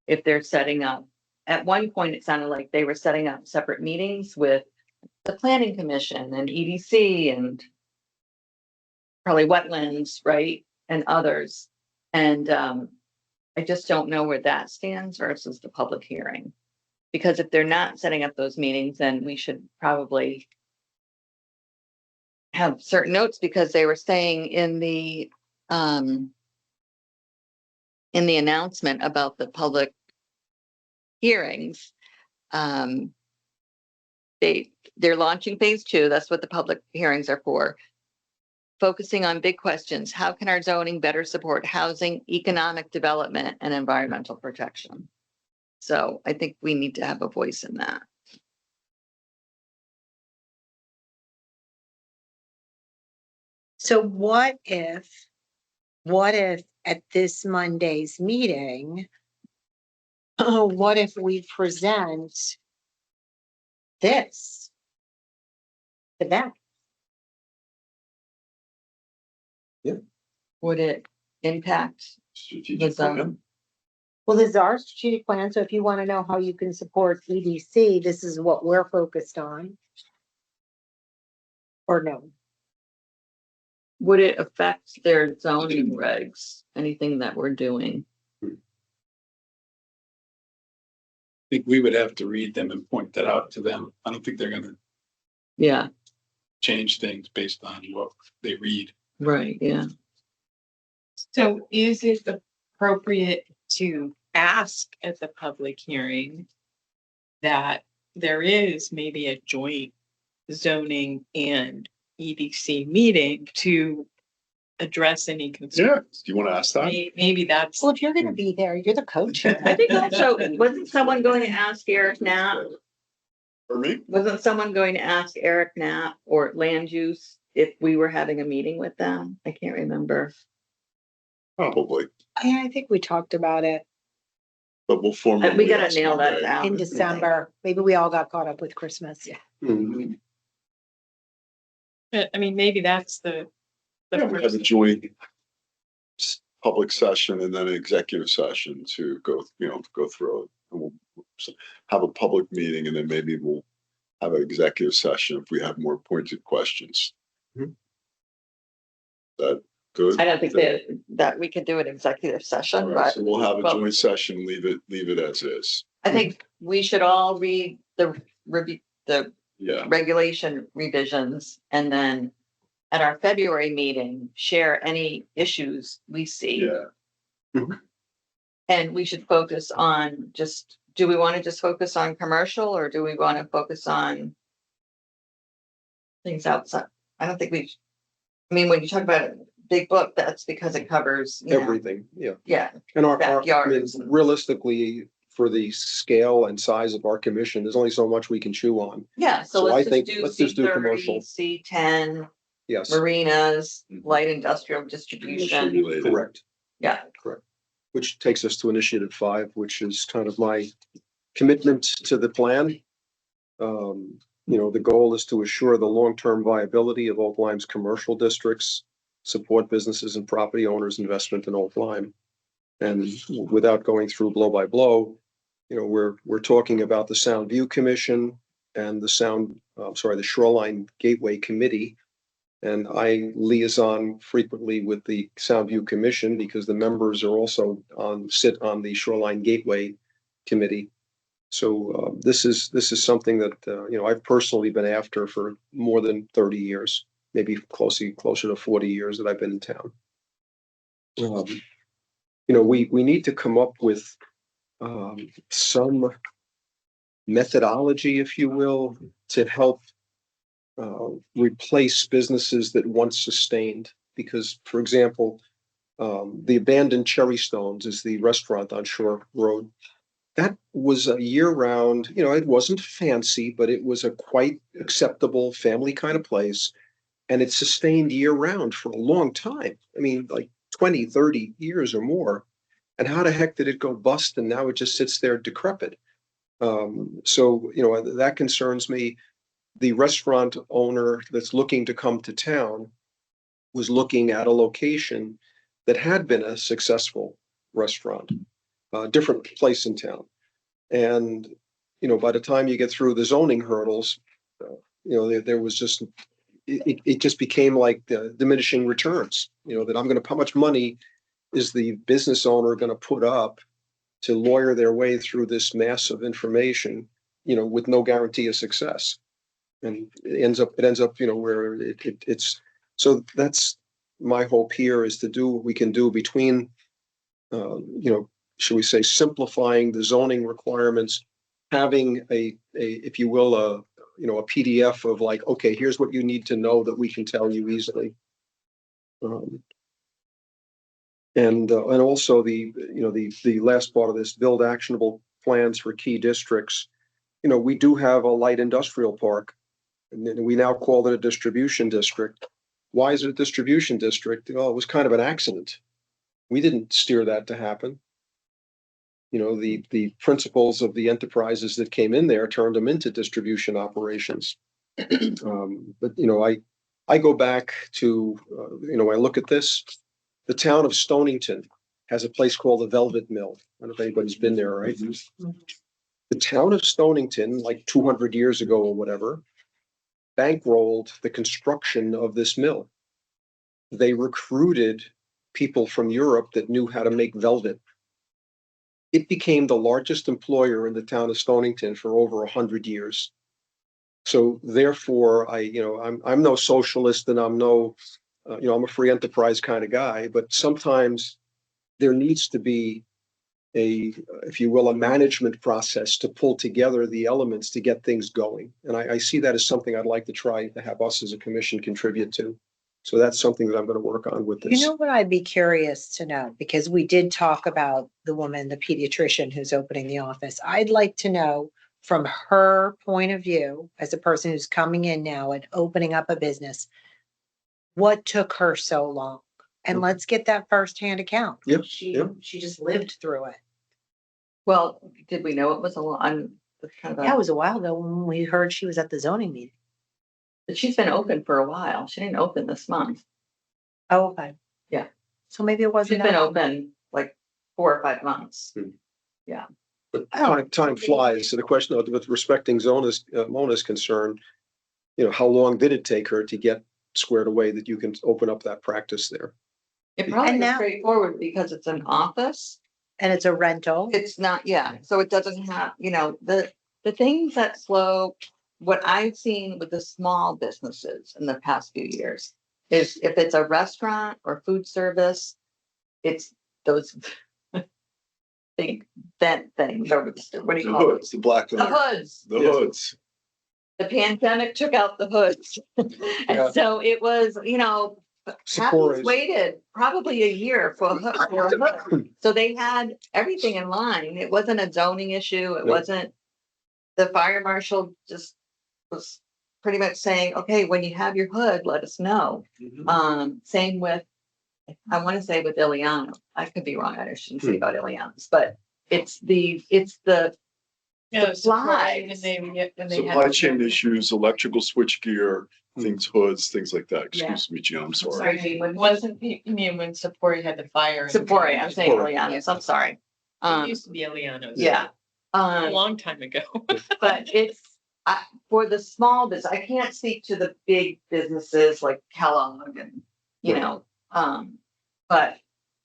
If they're setting up, at one point, it sounded like they were setting up separate meetings with the planning commission and EDC and probably wetlands, right? And others. And I just don't know where that stands versus the public hearing. Because if they're not setting up those meetings, then we should probably have certain notes because they were saying in the announcement about the public hearings, they're launching phase 2. That's what the public hearings are for. Focusing on big questions. How can our zoning better support housing, economic development, and environmental protection? So I think we need to have a voice in that. So what if at this Monday's meeting, what if we present this to them? Would it impact Strategic the zone? plan. Well, this is our strategic plan, so if you want to know how you can support EDC, this is what we're focused on. Or no? Would it affect their zoning regs, anything that we're doing? I think we would have to read them and point that out to them. I don't think they're gonna Yeah, change things based on what they read. right, yeah. So is it appropriate to ask at the public hearing that there is maybe a joint zoning and EDC meeting to address any Yeah, concerns? do you want to ask that? Maybe that's, Well, if you're gonna be there, you're the co-chair. I think also, wasn't someone going to ask Eric Knapp? For me? Wasn't someone going to ask Eric Knapp or land use if we were having a meeting with them? I can't remember. Probably, I think we talked about it but we'll formally. We gotta ask nail that Monday. down. in December. Maybe we all got caught up with Christmas. Mhm. I mean, maybe that's the. Yeah, we have a joint public session and then an executive session to go through it. And we'll have a public meeting and then maybe we'll have an executive session if we have more pointed questions. Mhm. That good? I don't think that we could do an executive All session, right, but so we'll have a but- joint session, leave it as is. I think we should all read the review, the Yeah, regulation revisions, and then at our February meeting, share any issues we see. yeah. And we should focus on do we want to just focus on commercial or do we want to focus on things outside? I don't think I mean, when you talk about a big book, that's because it covers, Everything, yeah. yeah, And I mean, Backyards. realistically, for the scale and size of our commission, there's only so much we can chew on. yeah. So So I let's think- just do let's just do C30, commercial. C10, Yes, marinas, Mhm. light industrial Commercial distribution. related. correct. Yeah, Which takes us to Initiative 5, which is kind of my commitment to the plan. The goal is to assure the long-term viability of Old Lyme's commercial districts, support businesses and property owners' investment in Old Lyme. And without going through blow by blow, we're talking about the Sound View Commission and the Shoreline Gateway Committee. And I liaison frequently with the Sound View Commission because the members are also sit on the Shoreline Gateway Committee. So this is something that I've personally been after for more than 30 years, maybe closer to 40 years that I've been in town. We need to come up with some methodology, if you will, to help replace businesses that once sustained. Because, for example, the abandoned Cherry Stones is the restaurant on Shore Road. That was a year-round, it wasn't fancy, but it was a quite acceptable family kind of place. And it sustained year-round for a long time. I mean, like 20, 30 years or more. And how the heck did it go bust? And now it just sits there decrepit. So that concerns me. The restaurant owner that's looking to come to town was looking at a location that had been a successful restaurant, a different place in town. And, by the time you get through the zoning hurdles, there was just, it just became like the diminishing returns, that how much money is the business owner going to put up to lawyer their way through this mass of information, with no guarantee of success. And it ends up, where it's, so that's my hope here is to do what we can do between, should we say, simplifying the zoning requirements, having if you will, a PDF of like, okay, here's what you need to know that we can tell you easily. And also the last part of this, build actionable plans for key districts. We do have a light industrial park, and then we now call it a distribution district. Why is it a distribution district? Well, it was kind of an accident. We didn't steer that to happen. The principles of the enterprises that came in there turned them into distribution operations. But I go back to I look at this. The town of Stonington has a place called the Velvet Mill. I don't know if anybody's been there, right? The town of Stonington, like 200 years ago or whatever, bankrolled the construction of this mill. They recruited people from Europe that knew how to make velvet. It became the largest employer in the town of Stonington for over 100 years. So therefore, I'm no socialist, and I'm no, I'm a free enterprise kind of guy. But sometimes there needs to be if you will, a management process to pull together the elements to get things going. And I see that as something I'd like to try to have us as a commission contribute to. So that's something that I'm going to work on with this. What I'd be curious to know, because we did talk about the woman, the pediatrician who's opening the office. I'd like to know from her point of view, as a person who's coming in now and opening up a business, what took her so long? And let's get that firsthand account. Yep, She just lived through it. Well, did we know it was Yeah, it was a while ago when we heard she was at the zoning meeting. But she's been open for a while. She didn't open this month. Oh, okay. Yeah. So maybe it She's wasn't. been that- open like 4 or 5 months. But time flies. So the question with respecting Mona's concern, how long did it take her to get squared away that you can open up that practice there? It probably And was now- straightforward because it's an office. And it's a rental. It's not, so it doesn't have, the things that slow, what I've seen with the small businesses in the past few years is if it's a restaurant or food service, it's those big vent things, or what do you The call it? hoods, the black. The hoods. The hoods. The pandemic took out the hoods. Yeah. And so it was, Sephora Happy's waited probably a year for a hood. So they had everything in line. It wasn't a zoning issue. It No. wasn't, the fire marshal just was pretty much saying, okay, when you have your hood, let us know. Same with, I want to say with Ileana. I could be wrong. I shouldn't say about Ileana's, but it's the supplies. Supply chain issues, electrical switch gear, things, hoods, things like that. Yeah. Excuse me, Gina, I'm sorry. Sorry, you mean when Sephora had the fire? Sephora, I'm saying Sephora. Ileana's, I'm sorry. It used to be Eliano's. Yeah. A long time ago. But it's, for the small business, I can't speak to the big businesses like Kellogg and, but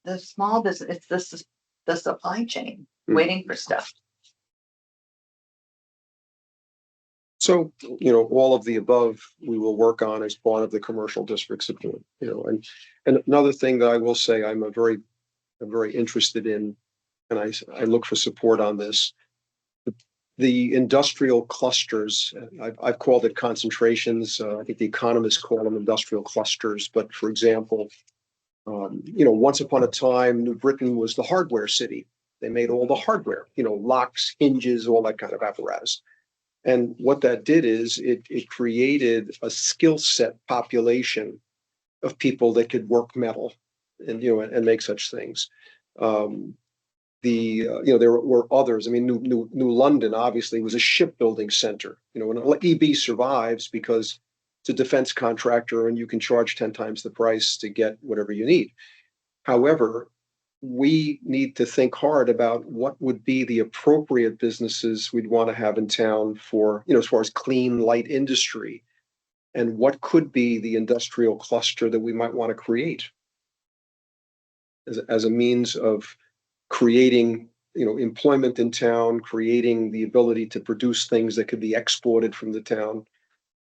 the small business, it's the supply chain, waiting for stuff. So, all of the above, we will work on as part of the commercial district support, and another thing that I will say, I'm very interested in, and I look for support on this. The industrial clusters, I've called it concentrations. I think the economists call them industrial clusters. But for example, once upon a time, New Britain was the hardware city. They made all the hardware, locks, hinges, all that kind of apparatus. And what that did is it created a skill set population of people that could work metal and, and make such things. There were others. I mean, New London obviously was a shipbuilding center, and EB survives because it's a defense contractor and you can charge 10 times the price to get whatever you need. However, we need to think hard about what would be the appropriate businesses we'd want to have in town for, as far as clean, light industry, and what could be the industrial cluster that we might want to create as a means of creating, employment in town, creating the ability to produce things that could be exported from the town.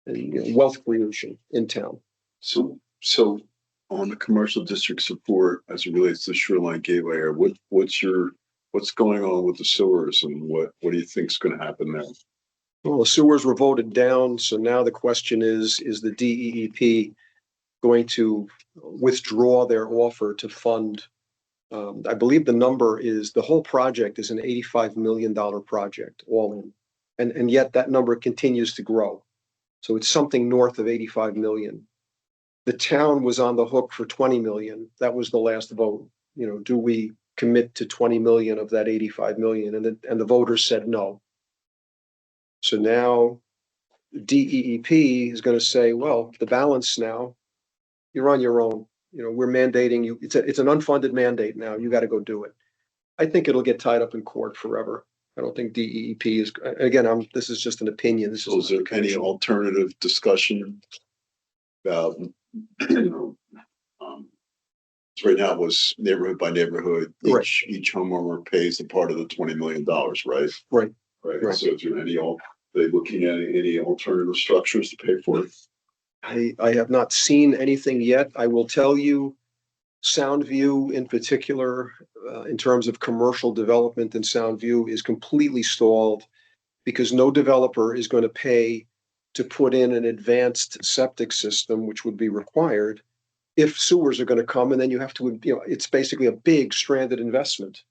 wealth creation in town. So on the commercial district support as it relates to Shoreline Gateway, or what's going on with the sewers and what do you think is going to happen there? Well, the sewers were voted down, so now the question is the DEEP going to withdraw their offer to fund? I believe the number is, the whole project is an $85 million project, all in. And yet that number continues to grow. So it's something north of 85 million. The town was on the hook for 20 million. That was the last vote. Do we commit to 20 million of that 85 million? And the voters said no. So now DEEP is going to say, well, the balance now, you're on your own. We're mandating you. It's an unfunded mandate now. You got to go do it. I think it'll get tied up in court forever. I don't think DEEP is, again, this is just an opinion. This So is there any alternative discussion about, so right now it was neighborhood by neighborhood. Right. Each homeowner pays a part of the $20 million, right? Right. Right. Right. So is there they looking at any alternative structures to pay for it? I have not seen anything yet. I will tell you, Soundview in particular, in terms of commercial development in Soundview, is completely stalled because no developer is going to pay to put in an advanced septic system, which would be required if sewers are going to come, and then you have to, it's basically a big stranded investment.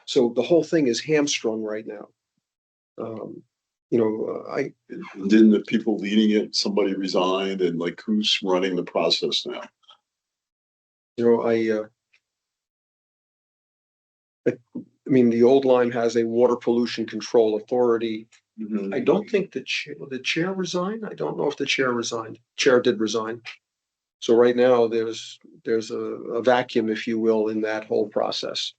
So the whole thing is hamstrung right now. Didn't the people leading it, somebody resigned, and who's running the process now? I mean, the old line has a water pollution control authority. Mhm. I don't think the chair resigned. I don't know if the chair resigned. Chair did resign. So right now there's a vacuum, if you will, in that whole process.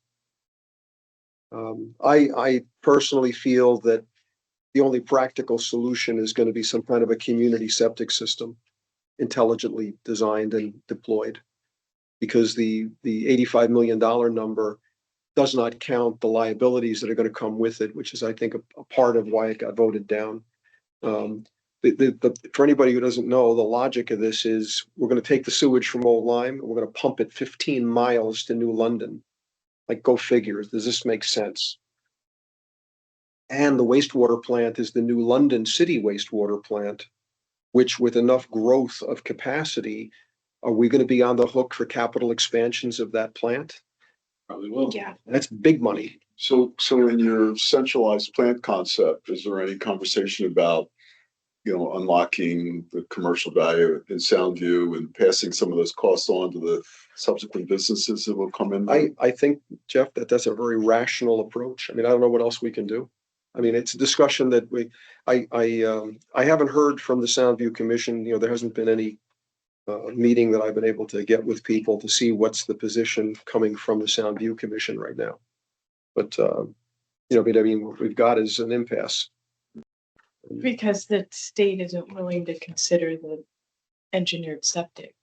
I personally feel that the only practical solution is going to be some kind of a community septic system, intelligently designed and deployed, because the $85 million number does not count the liabilities that are going to come with it, which is, I think, a part of why it got voted down. For anybody who doesn't know, the logic of this is we're going to take the sewage from Old Lyme and we're going to pump it 15 miles to New London. Go figure. Does this make sense? And the wastewater plant is the New London City wastewater plant, which, with enough growth of capacity, are we going to be on the hook for capital expansions of that plant? Probably will. Yeah. That's big money. So in your centralized plant concept, is there any conversation about, unlocking the commercial value in Soundview and passing some of those costs on to the subsequent businesses that will come in? I think, Jeff, that's a very rational approach. I mean, I don't know what else we can do. I mean, it's a discussion that I haven't heard from the Soundview Commission. There hasn't been any meeting that I've been able to get with people to see what's the position coming from the Soundview Commission right now. But, what we've got is an impasse. Because the state isn't willing to consider the engineered septic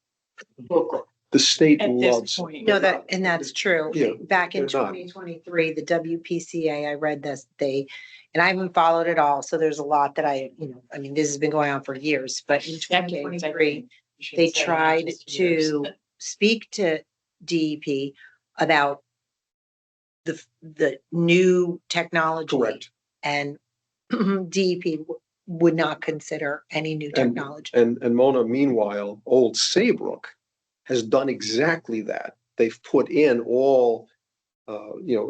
The state at this loves. point. No, that's true. Yeah, Back in they're not. 2023, the WPCA, I read this, and I haven't followed it all, so there's a lot that this has been going on for years, but in 2023, they tried to speak to DEP about the new technology. Correct. And DEP would not consider any new technology. And Mona, meanwhile, Old Saybrook has done exactly that. They've put in all,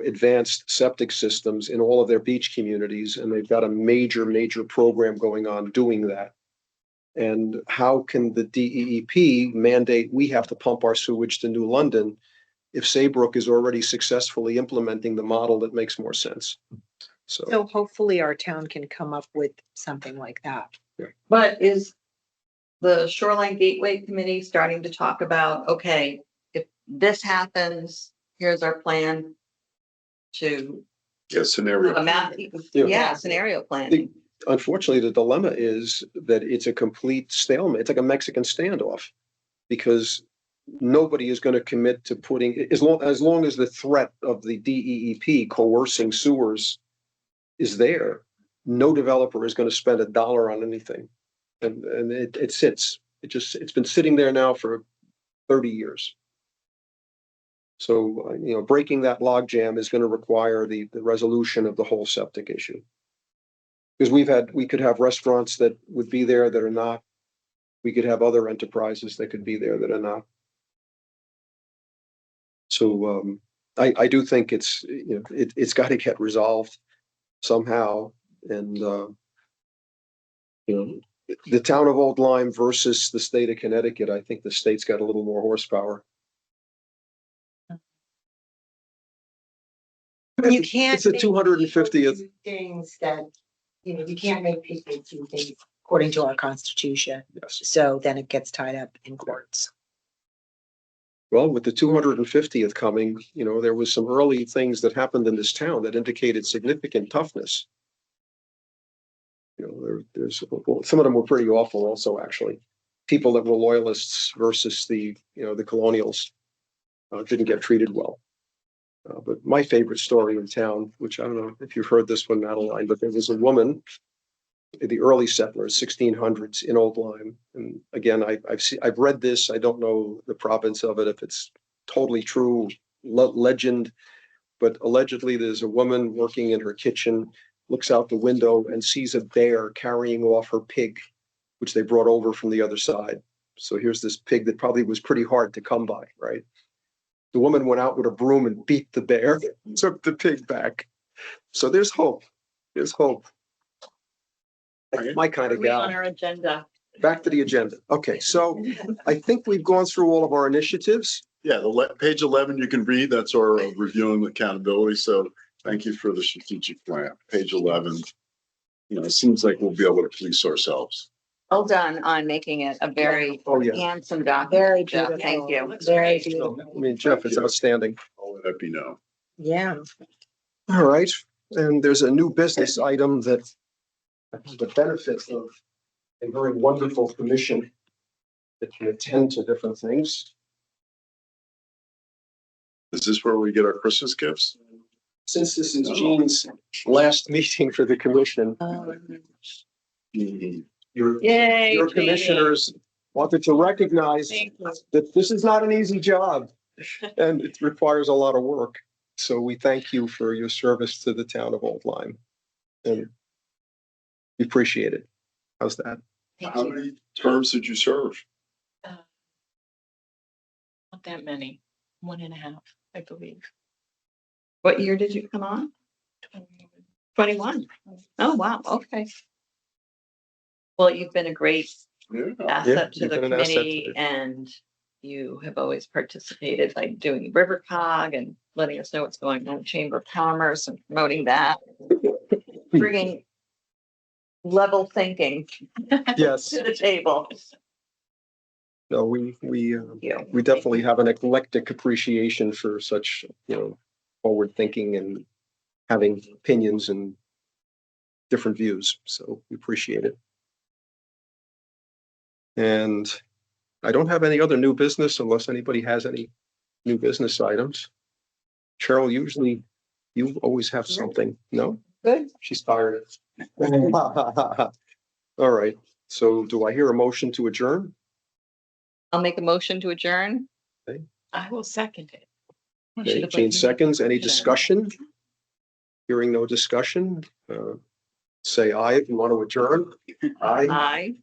advanced septic systems in all of their beach communities, and they've got a major program going on doing that. And how can the DEEP mandate we have to pump our sewage to New London if Saybrook is already successfully implementing the model that makes more sense? So hopefully our town can come up with something like that. But is the Shoreline Gateway Committee starting to talk about, okay, if this happens, here's our plan to Scenario. a map, scenario planning. Unfortunately, the dilemma is that it's a complete stalemate. It's like a Mexican standoff, because nobody is going to commit to putting, as long as the threat of the DEEP coercing sewers is there, no developer is going to spend $1 on anything. And it sits, it's been sitting there now for 30 years. So, breaking that logjam is going to require the resolution of the whole septic issue. Because we could have restaurants that would be there that are not. We could have other enterprises that could be there that are not. So, I do think it's got to get resolved somehow. And, the town of Old Lyme versus the state of Connecticut, I think the state's got a little more horsepower. You can't. It's the make 250th. people do things that, you can't make people do things according to our constitution. Yes. So then it gets tied up in courts. Well, with the 250th coming, there was some early things that happened in this town that indicated significant toughness. There's some of them were pretty awful also, actually. People that were loyalists versus the colonials didn't get treated well. But my favorite story in town, which I don't know if you've heard this one, Madeline, but there was a woman, the early settlers, 1600s in Old Lyme. And again, I've read this. I don't know the province of it, if it's totally true, legend, but allegedly there's a woman working in her kitchen, looks out the window and sees a bear carrying off her pig, which they brought over from the other side. So here's this pig that probably was pretty hard to come by, right? The woman went out with a broom and beat the bear, took the pig back. So there's hope. There's hope. That's my kind of We're on gal. our agenda. Back to the agenda. Okay, so I think we've gone through all of our initiatives. Yeah, page 11, you can read, that's our reviewing accountability. So thank you for the strategic plan. Page 11, it seems like we'll be able to police ourselves. Well done on making it a very Oh, yeah. handsome document. Very Jeff. beautiful. Thank you. Very I beautiful. mean, Jeff, it's outstanding. I'll let Epi know. Yeah. All right, and there's a new business item that the benefits of a very wonderful commission that can attend to different things. Is this where we get our Christmas gifts? Since this is Jean's last meeting for the commission, your Yay. your Jean. commissioners wanted to recognize Thank you. that this is not an easy job and it requires a lot of work. So we thank you for your service to the town of Old Lyme. And we appreciate it. How's that? Thank How you. many terms did you serve? Not that many, 1.5, I believe. What year did you come on? 21. Oh, wow. Okay. Well, you've been a great Yeah. asset to you've the been an asset to committee the- and you have always participated by doing River Cog and letting us know what's going on in Chamber of Commerce and promoting that. Bringing level thinking Yes, to the table. no, we You. definitely have an eclectic appreciation for such, forward thinking and having opinions and different views. So we appreciate it. And I don't have any other new business unless anybody has any new business items. Cheryl, usually you always have something. No? Good. She's tired. All right. So do I hear a motion to adjourn? I'll make a motion to adjourn. I will second it. I should Okay, have let Jane you- seconds. Any discussion? Hearing no discussion, say aye if you want to adjourn. Aye. Aye.